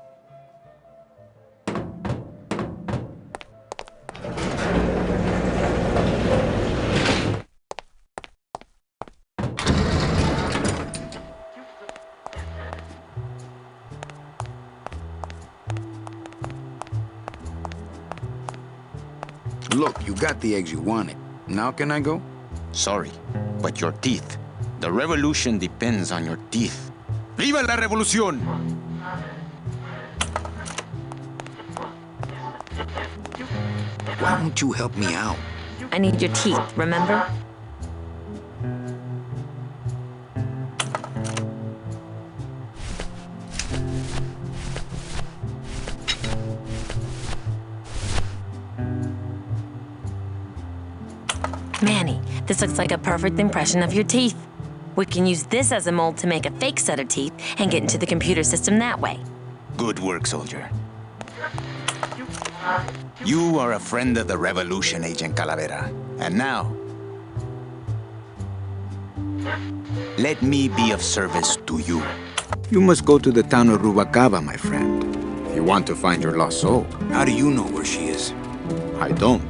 Look, you got the eggs you wanted. Now can I go? Sorry, but your teeth. The revolution depends on your teeth. ¡Viva la revolución! Why don't you help me out? I need your teeth, remember? Manny, this looks like a perfect impression of your teeth. We can use this as a mold to make a fake set of teeth and get into the computer system that way. Good work, soldier. You are a friend of the revolution, Agent Calavera. And now, let me be of service to you. You must go to the town of Rubalcaba, my friend, if you want to find your lost soul. How do you know where she is? I don't,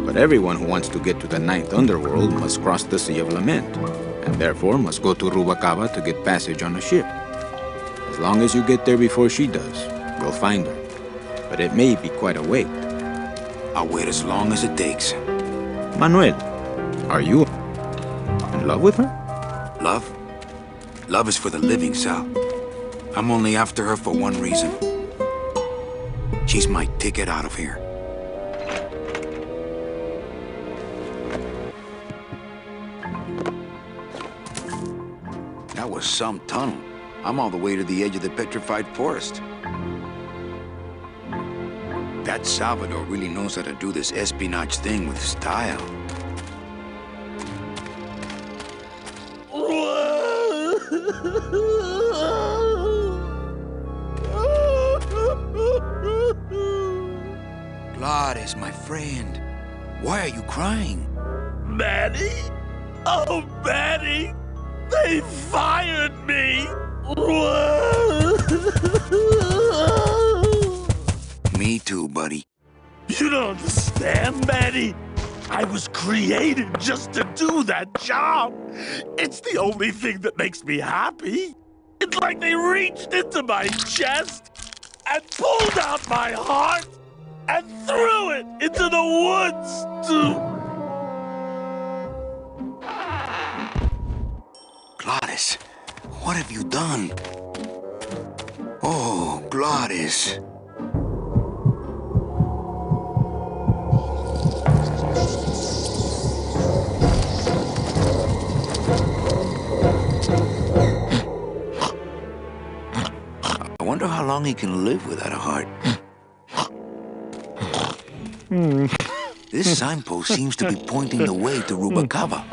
but everyone who wants to get to the Ninth Underworld must cross the Sea of Lament, and therefore must go to Rubalcaba to get passage on a ship. As long as you get there before she does, you'll find her. But it may be quite a wait. I'll wait as long as it takes. Manuel, are you in love with her? Love? Love is for the living, Sal. I'm only after her for one reason. She's my ticket out of here. That was some tunnel. I'm all the way to the edge of the petrified forest. That Salvador really knows how to do this espionage thing with style. Gladys, my friend. Why are you crying? Manny? Oh, Manny! They fired me! Me too, buddy. You don't understand, Manny. I was created just to do that job. It's the only thing that makes me happy. It's like they reached into my chest and pulled out my heart and threw it into the woods to... Gladys, what have you done? Oh, Gladys. I wonder how long he can live without a heart. This signpost seems to be pointing the way to Rubalcaba.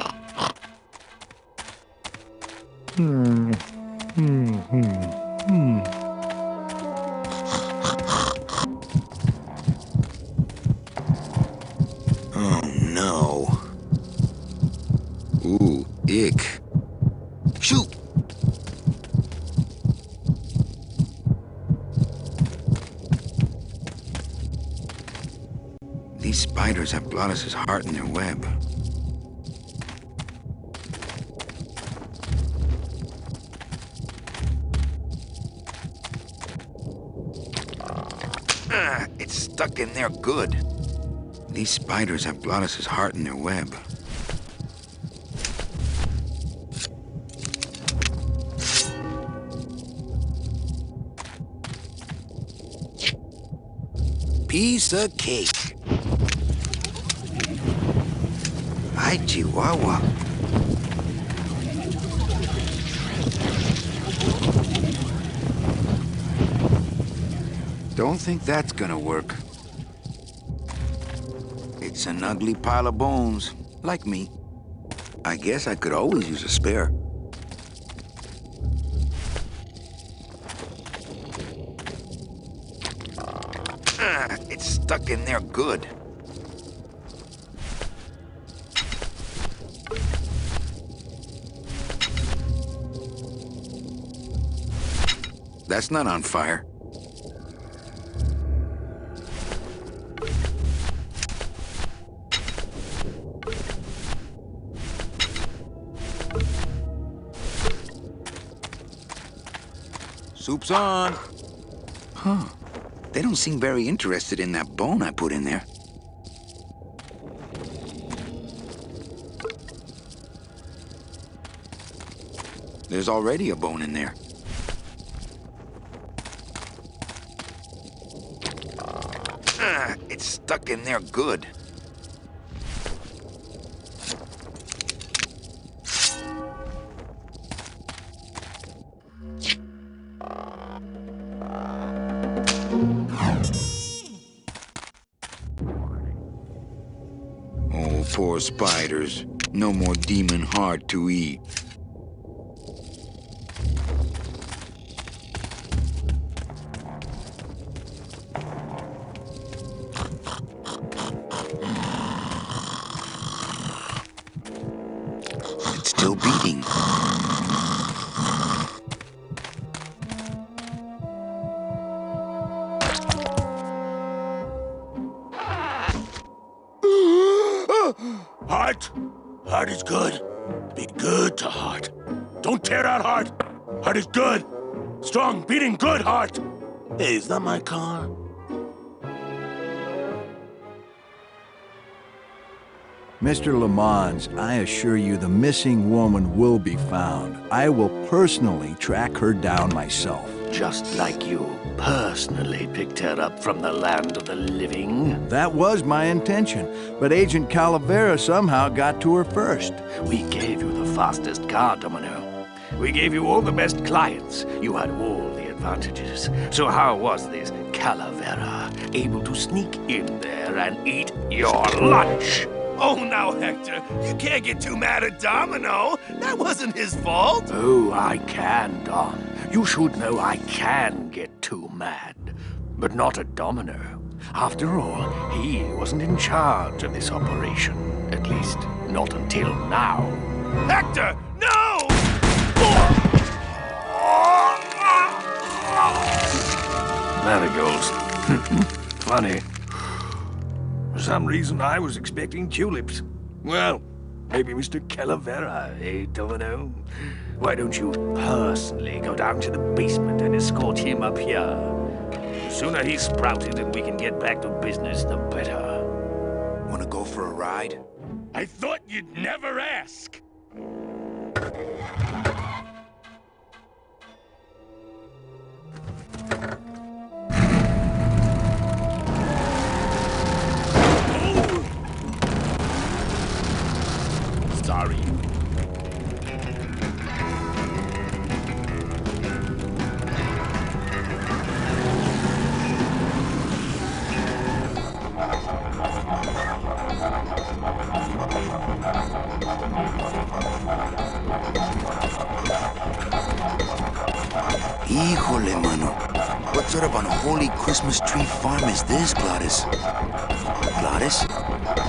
Oh, no. Ooh, ick. Shoot! These spiders have Glottis's heart in their web. It's stuck in there good. These spiders have Glottis's heart in their web. Piece of cake. Hi, Chihuahua. Don't think that's gonna work. It's an ugly pile of bones, like me. I guess I could always use a spare. It's stuck in there good. That's not on fire. Soup's on. Huh. They don't seem very interested in that bone I put in there. There's already a bone in there. It's stuck in there good. Oh, poor spiders. No more demon heart to eat. It's still beating. Heart? Heart is good. Be good to heart. Don't tear out heart. Heart is good. Strong, beating good heart. Hey, is that my car? Mr. Lamont, I assure you the missing woman will be found. I will personally track her down myself. Just like you personally picked her up from the land of the living. That was my intention, but Agent Calavera somehow got to her first. We gave you the fastest car, Domino. We gave you all the best clients. You had all the advantages. So how was this Calavera able to sneak in there and eat your lunch? Oh, now, Hector, you can't get too mad at Domino. That wasn't his fault. Oh, I can, Dom. You should know I can get too mad. But not at Domino. After all, he wasn't in charge of this operation. At least, not until now. Hector, no! Marigolds. Funny. For some reason, I was expecting tulips. Well, maybe Mr. Calavera, eh, Domino? Why don't you personally go down to the basement and escort him up here? The sooner he's sprouted and we can get back to business, the better. Wanna go for a ride? I thought you'd never ask. Sorry. Híjole, mano. What sort of unholy Christmas tree farm is this, Gladys? Gladys?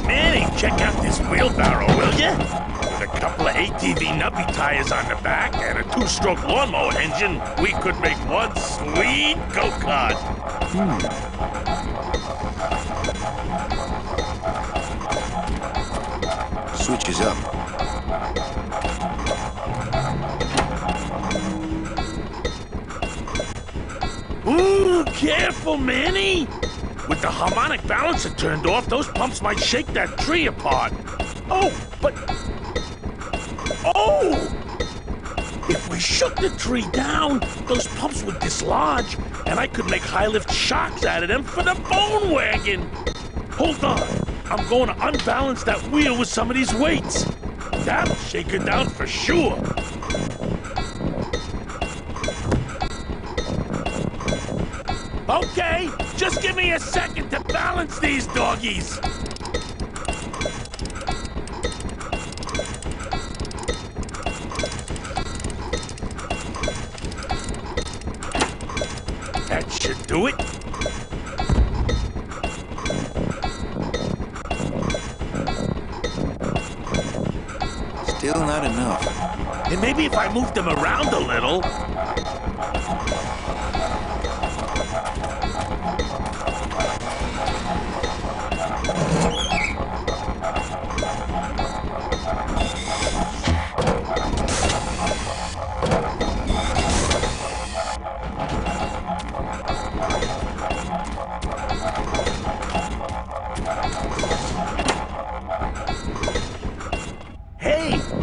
Manny, check out this wheelbarrow, will ya? With a couple of ATV nubbly tires on the back and a two-stroke lawnmower engine, we could make one sweet go-kart. Switches up. Ooh, careful, Manny! With the harmonic balancer turned off, those pumps might shake that tree apart. Oh, but... Oh! If we shook the tree down, those pumps would dislodge, and I could make high-lift shocks out of them for the bone wagon. Hold on. I'm going to unbalance that wheel with some of these weights. That'll shake it down for sure. Okay, just give me a second to balance these doggies. That should do it. Still not enough. And maybe if I move them around a little...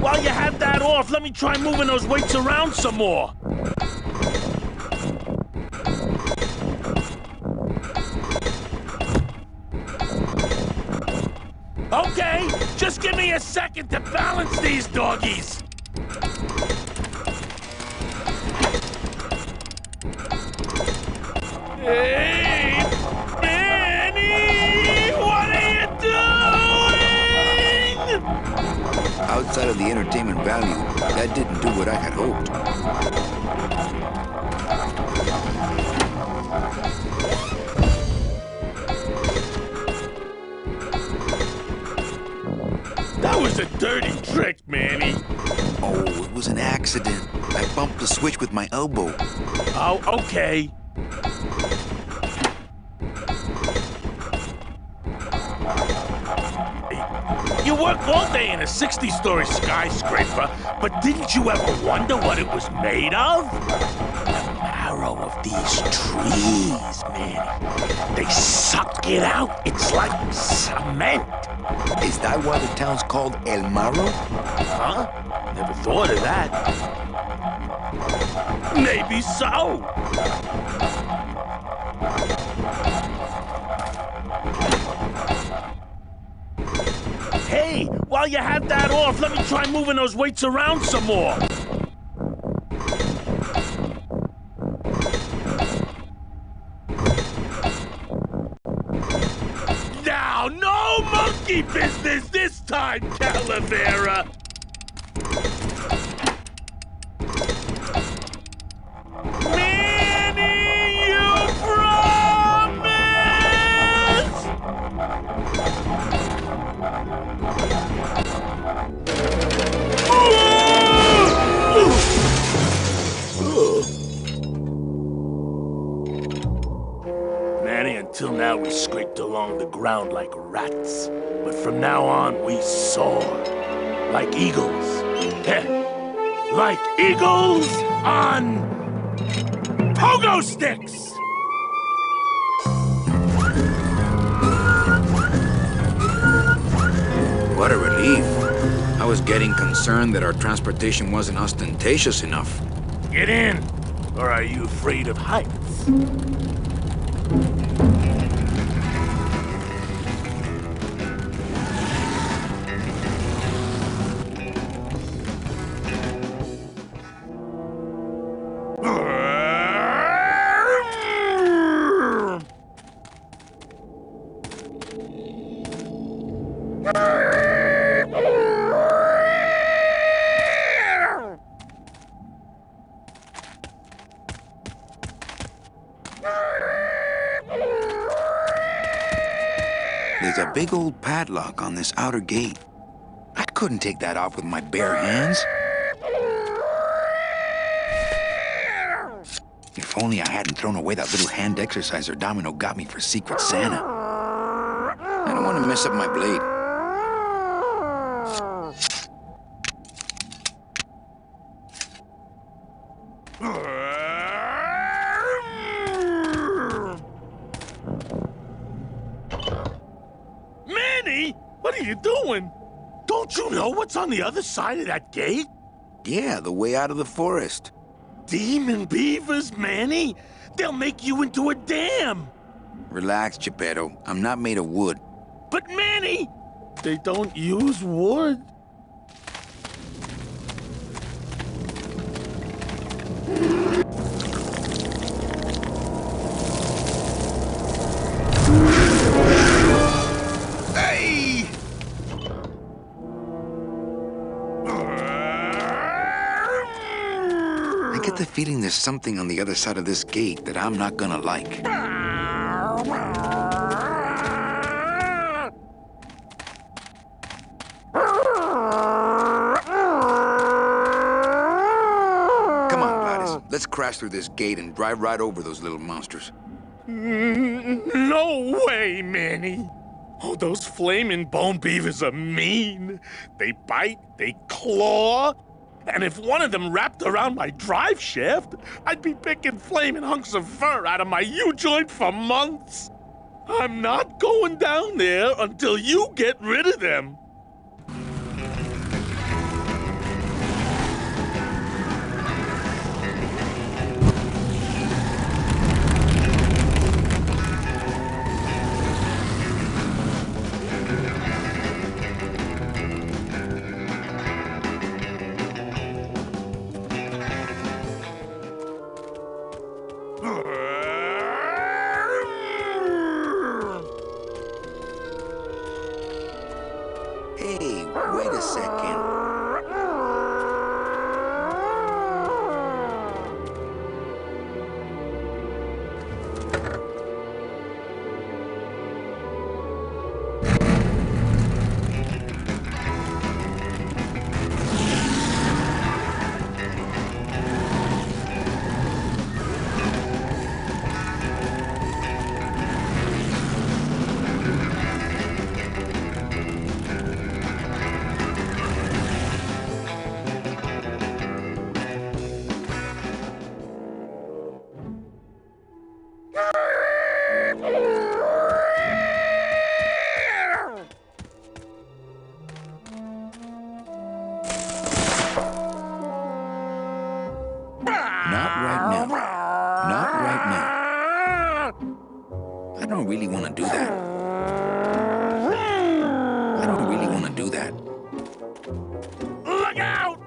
While you have that off, off. Let me try moving those weights around some more. Okay, just give me a second to balance these doggies. Hey, Manny! What are you doing? Outside of the entertainment value, that didn't do what I had hoped. That was a dirty trick, Manny. Oh, it was an accident. I bumped the switch with my elbow. Oh, okay. You work all day in a 60-story skyscraper, but didn't you ever wonder what it was made of? The marrow of these trees, Manny. They suck it out. It's like cement. Is that why the town's called El Marro? Huh? Never thought of that. Maybe so. Hey, while you have that off, let me try moving those weights around some more. Now, no monkey business this time, Calavera. Manny, you promise! Manny, until now we scraped along the ground like rats. But from now on, we soar. Like eagles. Heh. Like eagles on pogo sticks! What a relief. I was getting concerned that our transportation wasn't ostentatious enough. Get in! Or are you afraid of heights? There's a big old padlock on this outer gate. I couldn't take that off with my bare hands. If only I hadn't thrown away that little hand exerciser Domino got me for Secret Santa. I don't want to mess up my blade. Manny, what are you doing? Don't you know what's on the other side of that gate? Yeah, the way out of the forest. Demon beavers, Manny? They'll make you into a dam. Relax, Geppetto. I'm not made of wood. But Manny, they don't use wood. Hey! I get the feeling there's something on the other side of this gate that I'm not gonna like. Come on, Gladys. Let's crash through this gate and drive right over those little monsters. No way, Manny. Oh, those flaming bone beavers are mean. They bite, they claw. And if one of them wrapped around my drive shaft, I'd be picking flaming hunks of fur out of my U-joint for months. I'm not going down there until you get rid of them. Hey, wait a second. Not right now. Not right now. I don't really want to do that. I don't really want to do that. Look out!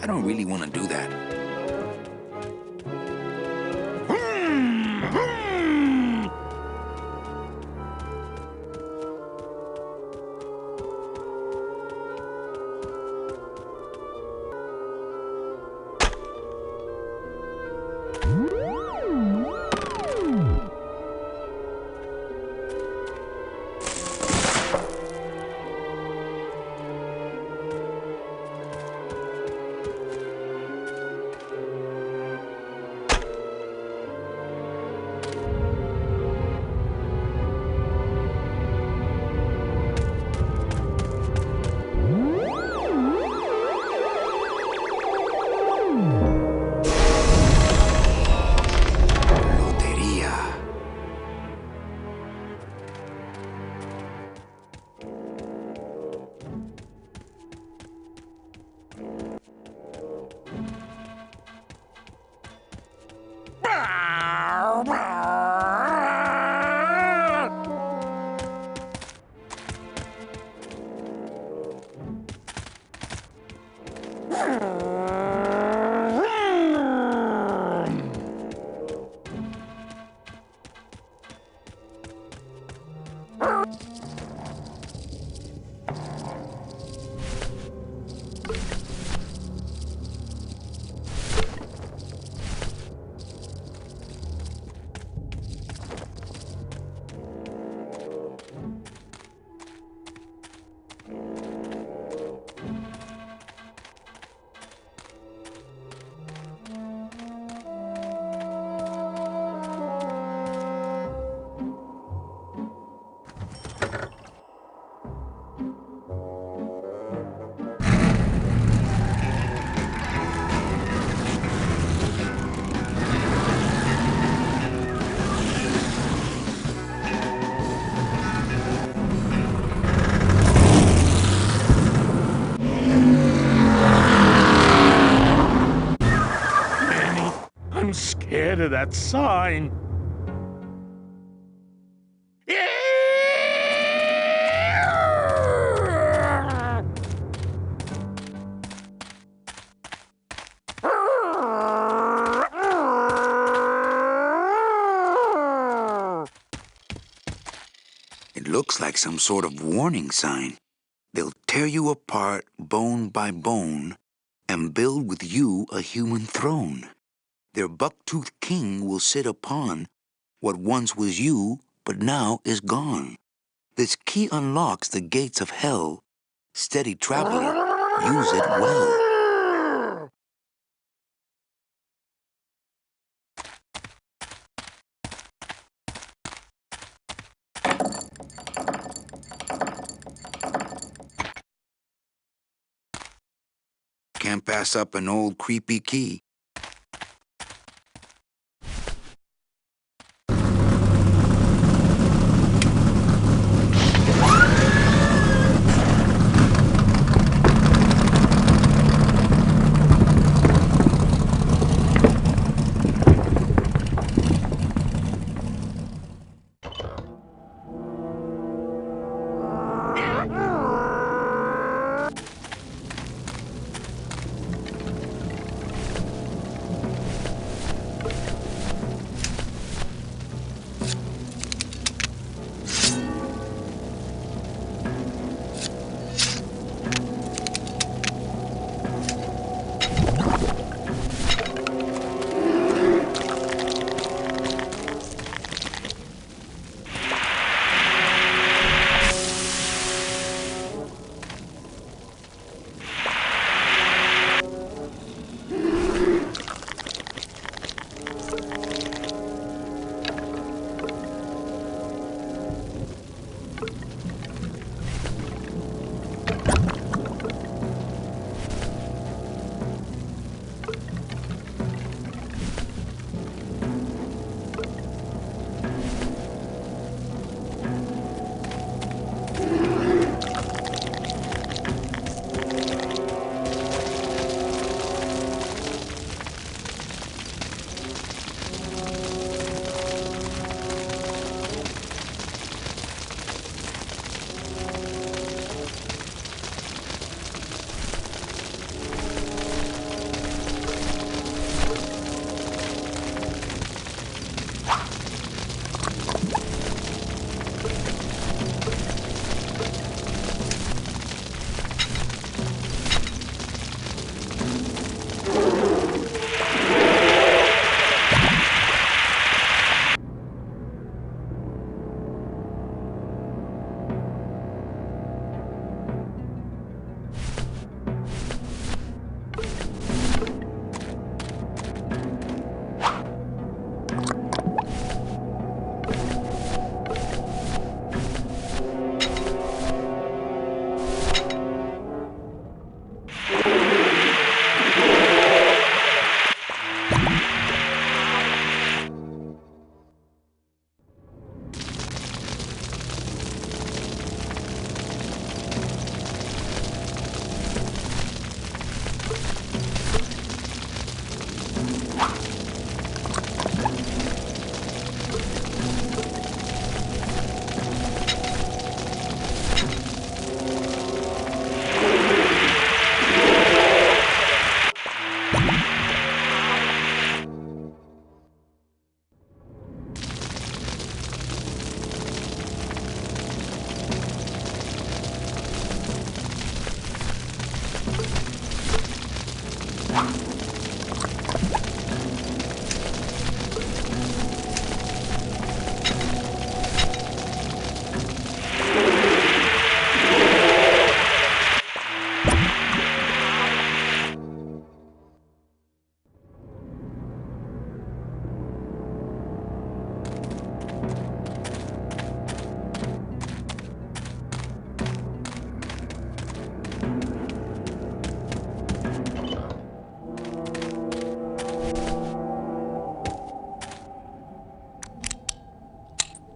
I don't really want to do that. I'm scared of that sign. It looks like some sort of warning sign. They'll tear you apart bone by bone and build with you a human throne. Their buck-toothed king will sit upon what once was you, but now is gone. This key unlocks the gates of hell. Steady traveler, use it well. Can't pass up an old creepy key.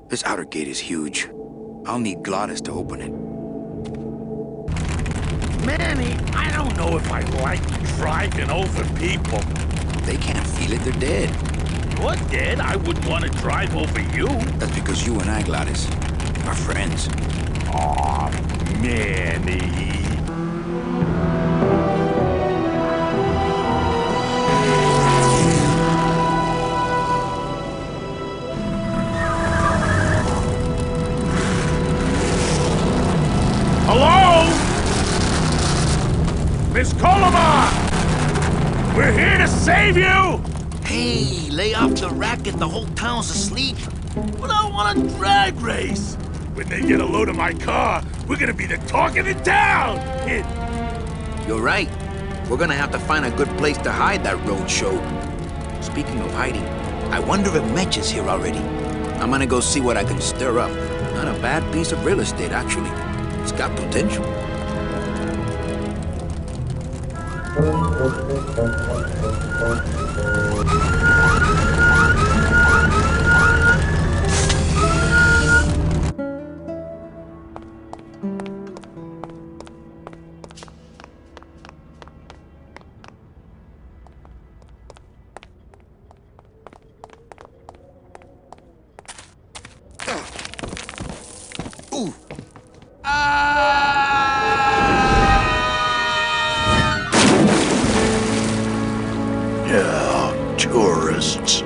This outer gate is huge. I'll need Gladys to open it. Manny, I don't know if I like driving over people. They can't feel it, they're dead. You're dead. I wouldn't want to drive over you. That's because you and I, Gladys, are friends. Aw, Manny. Hello? Miss Colomar! We're here to save you! Hey, lay off the racket, the whole town's asleep. But I want a drag race. When they get a load of my car, we're gonna be the talk of the town! You're right. We're gonna have to find a good place to hide that road show. Speaking of hiding, I wonder if Mitch is here already. I'm gonna go see what I can stir up. Not a bad piece of real estate, actually. It's got potential. Ooh. Yeah, tourists.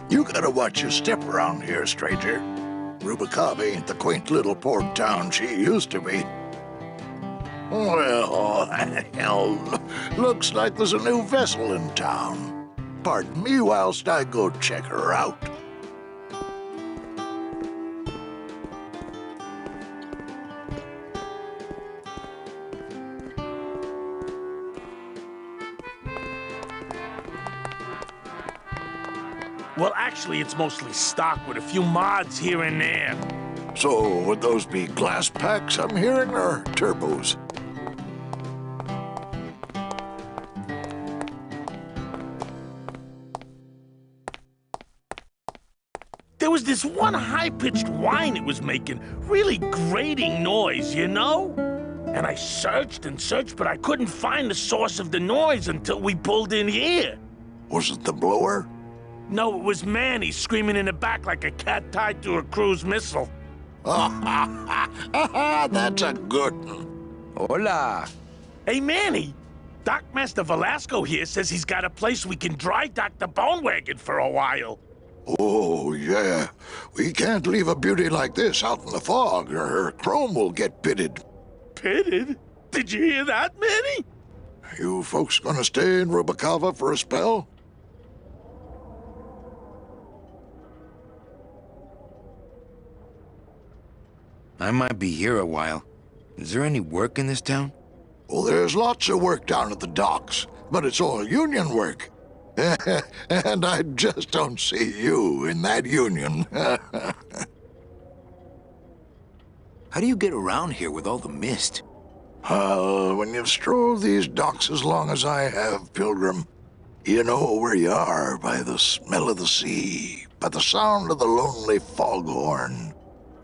You gotta watch your step around here, stranger. Rubicava ain't the quaint little port town she used to be. Well, hell, looks like there's a new vessel in town. Pardon me whilst I go check her out. Well, actually, it's mostly stock with a few mods here and there. So, would those be glass packs I'm hearing, or turbos? There was this one high-pitched whine it was making, really grating noise, you know? And I searched and searched, but I couldn't find the source of the noise until we pulled in here. Was it the blower? No, it was Manny screaming in the back like a cat tied to a cruise missile. That's a good one. Hola. Hey, Manny, Dockmaster Velasco here says he's got a place we can dry dock the bone wagon for a while. Oh, yeah. We can't leave a beauty like this out in the fog, or her chrome will get pitted. Pitted? Did you hear that, Manny? You folks gonna stay in Rubicava for a spell? I might be here a while. Is there any work in this town? Well, there's lots of work down at the docks, but it's all union work. And I just don't see you in that union. How do you get around here with all the mist? When you've strolled these docks as long as I have, Pilgrim, you know where you are by the smell of the sea, by the sound of the lonely foghorn,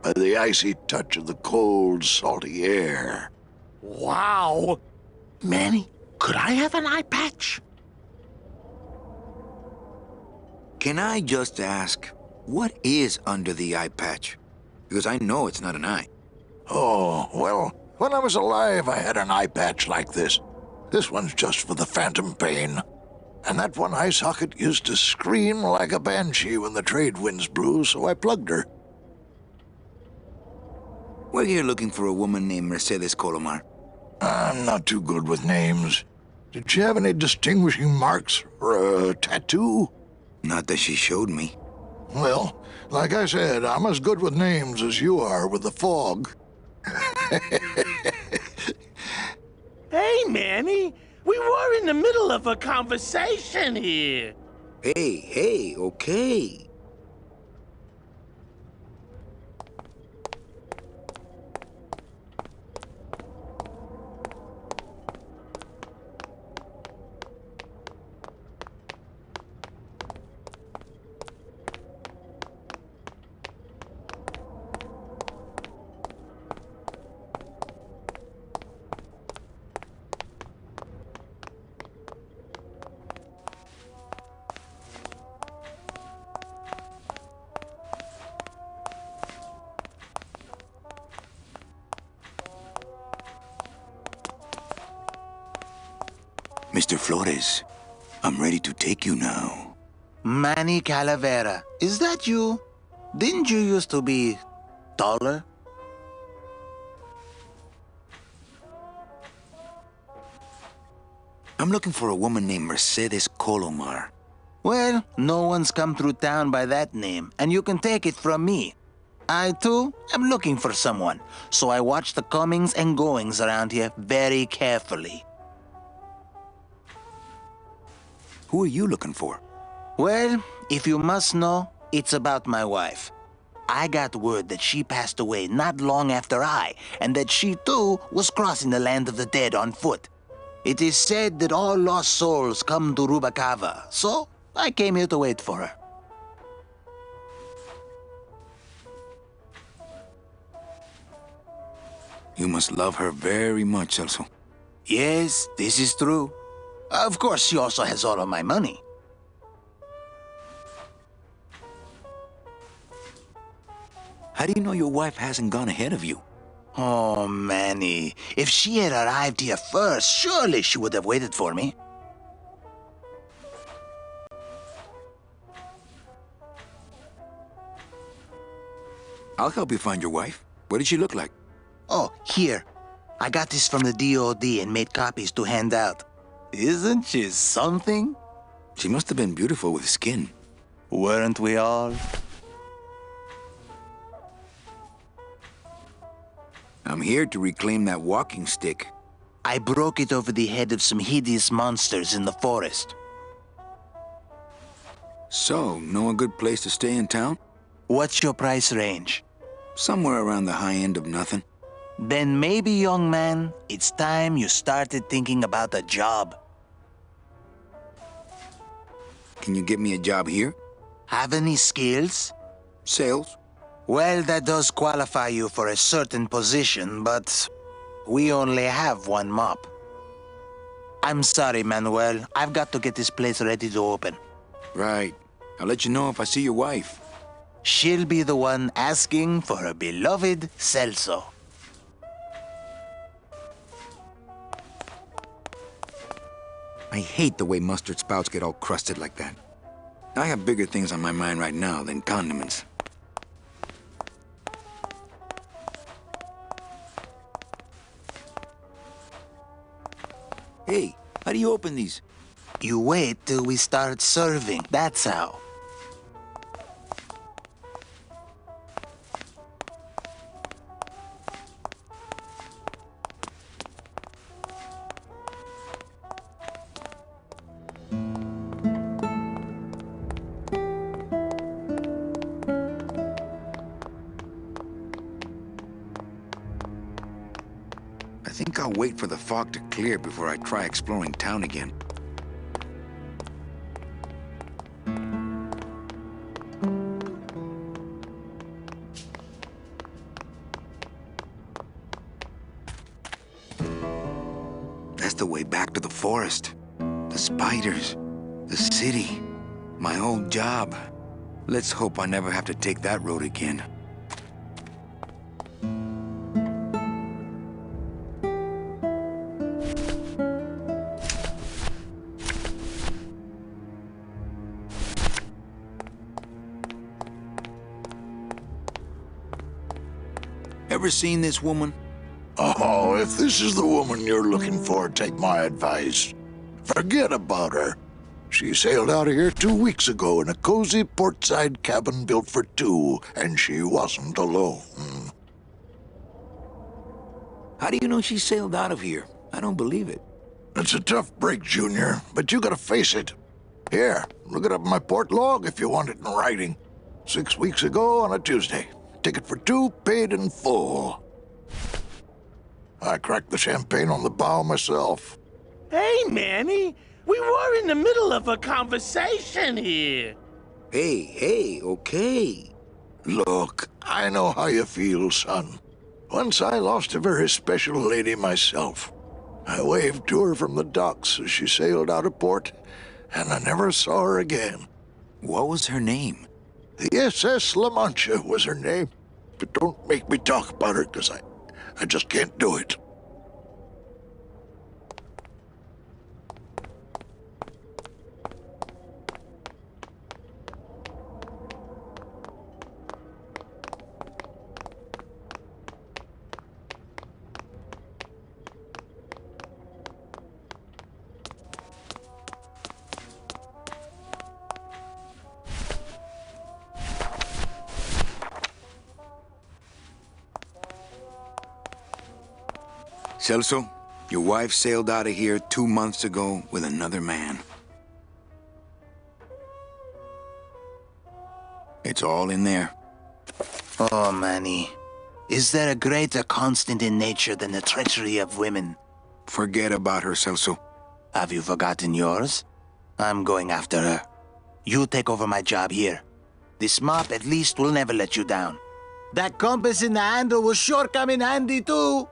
by the icy touch of the cold, salty air. Wow. Manny, could I have an eye patch? Can I just ask, what is under the eye patch? Because I know it's not an eye. Oh, well, when I was alive, I had an eye patch like this. This one's just for the phantom pain. And that one eye socket used to scream like a banshee when the trade winds blew, so I plugged her. We're here looking for a woman named Mercedes Colomar. I'm not too good with names. Did she have any distinguishing marks or a tattoo? Not that she showed me. Well, like I said, I'm as good with names as you are with the fog. Hey, Manny, we were in the middle of a conversation here. Hey, okay. Mr. Flores, I'm ready to take you now. Manny Calavera, is that you? Didn't you used to be taller? I'm looking for a woman named Mercedes Colomar. Well, no one's come through town by that name, and you can take it from me. I, too, am looking for someone, so I watch the comings and goings around here very carefully. Who are you looking for? Well, if you must know, it's about my wife. I got word that she passed away not long after I, and that she, too, was crossing the land of the dead on foot. It is said that all lost souls come to Rubacava, so I came here to wait for her. You must love her very much, Celso. Yes, this is true. Of course, she also has all of my money. How do you know your wife hasn't gone ahead of you? Oh, Manny, if she had arrived here first, surely she would have waited for me. I'll help you find your wife. What did she look like? Oh, here. I got this from the DOD and made copies to hand out. Isn't she something? She must have been beautiful with skin. Weren't we all? I'm here to reclaim that walking stick. I broke it over the head of some hideous monsters in the forest. So, know a good place to stay in town? What's your price range? Somewhere around the high end of nothing. Then maybe, young man, it's time you started thinking about a job. Can you get me a job here? Have any skills? Sales. Well, that does qualify you for a certain position, but we only have one mop. I'm sorry, Manuel. I've got to get this place ready to open. Right. I'll let you know if I see your wife. She'll be the one asking for her beloved Celso. I hate the way mustard spouts get all crusted like that. I have bigger things on my mind right now than condiments. Hey, how do you open these? You wait till we start serving, that's how. I think I'll wait for the fog to clear before I try exploring town again. That's the way back to the forest. The spiders, the city, my old job. Let's hope I never have to take that road again. Ever seen this woman? Oh, if this is the woman you're looking for, take my advice. Forget about her. She sailed out of here 2 weeks ago in a cozy portside cabin built for two, and she wasn't alone. How do you know she sailed out of here? I don't believe it. It's a tough break, Junior, but you gotta face it. Here, look it up in my port log if you want it in writing. 6 weeks ago on a Tuesday. Ticket for two, paid in full. I cracked the champagne on the bow myself. Hey, Manny. We were in the middle of a conversation here. Hey, okay. Look, I know how you feel, son. Once I lost a very special lady myself. I waved to her from the docks as she sailed out of port, and I never saw her again. What was her name? The SS La Mancha was her name. But don't make me talk about her, because I just can't do it. Celso, your wife sailed out of here 2 months ago with another man. It's all in there. Oh, Manny. Is there a greater constant in nature than the treachery of women? Forget about her, Celso. Have you forgotten yours? I'm going after her. You take over my job here. This mop at least will never let you down. That compass in the handle will sure come in handy too.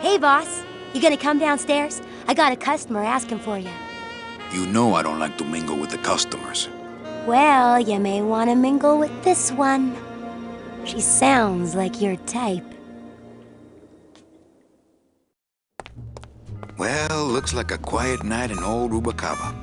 Hey, boss. You gonna come downstairs? I got a customer asking for you. You know I don't like to mingle with the customers. Well, you may want to mingle with this one. She sounds like your type. Well, looks like a quiet night in old Rubacaba.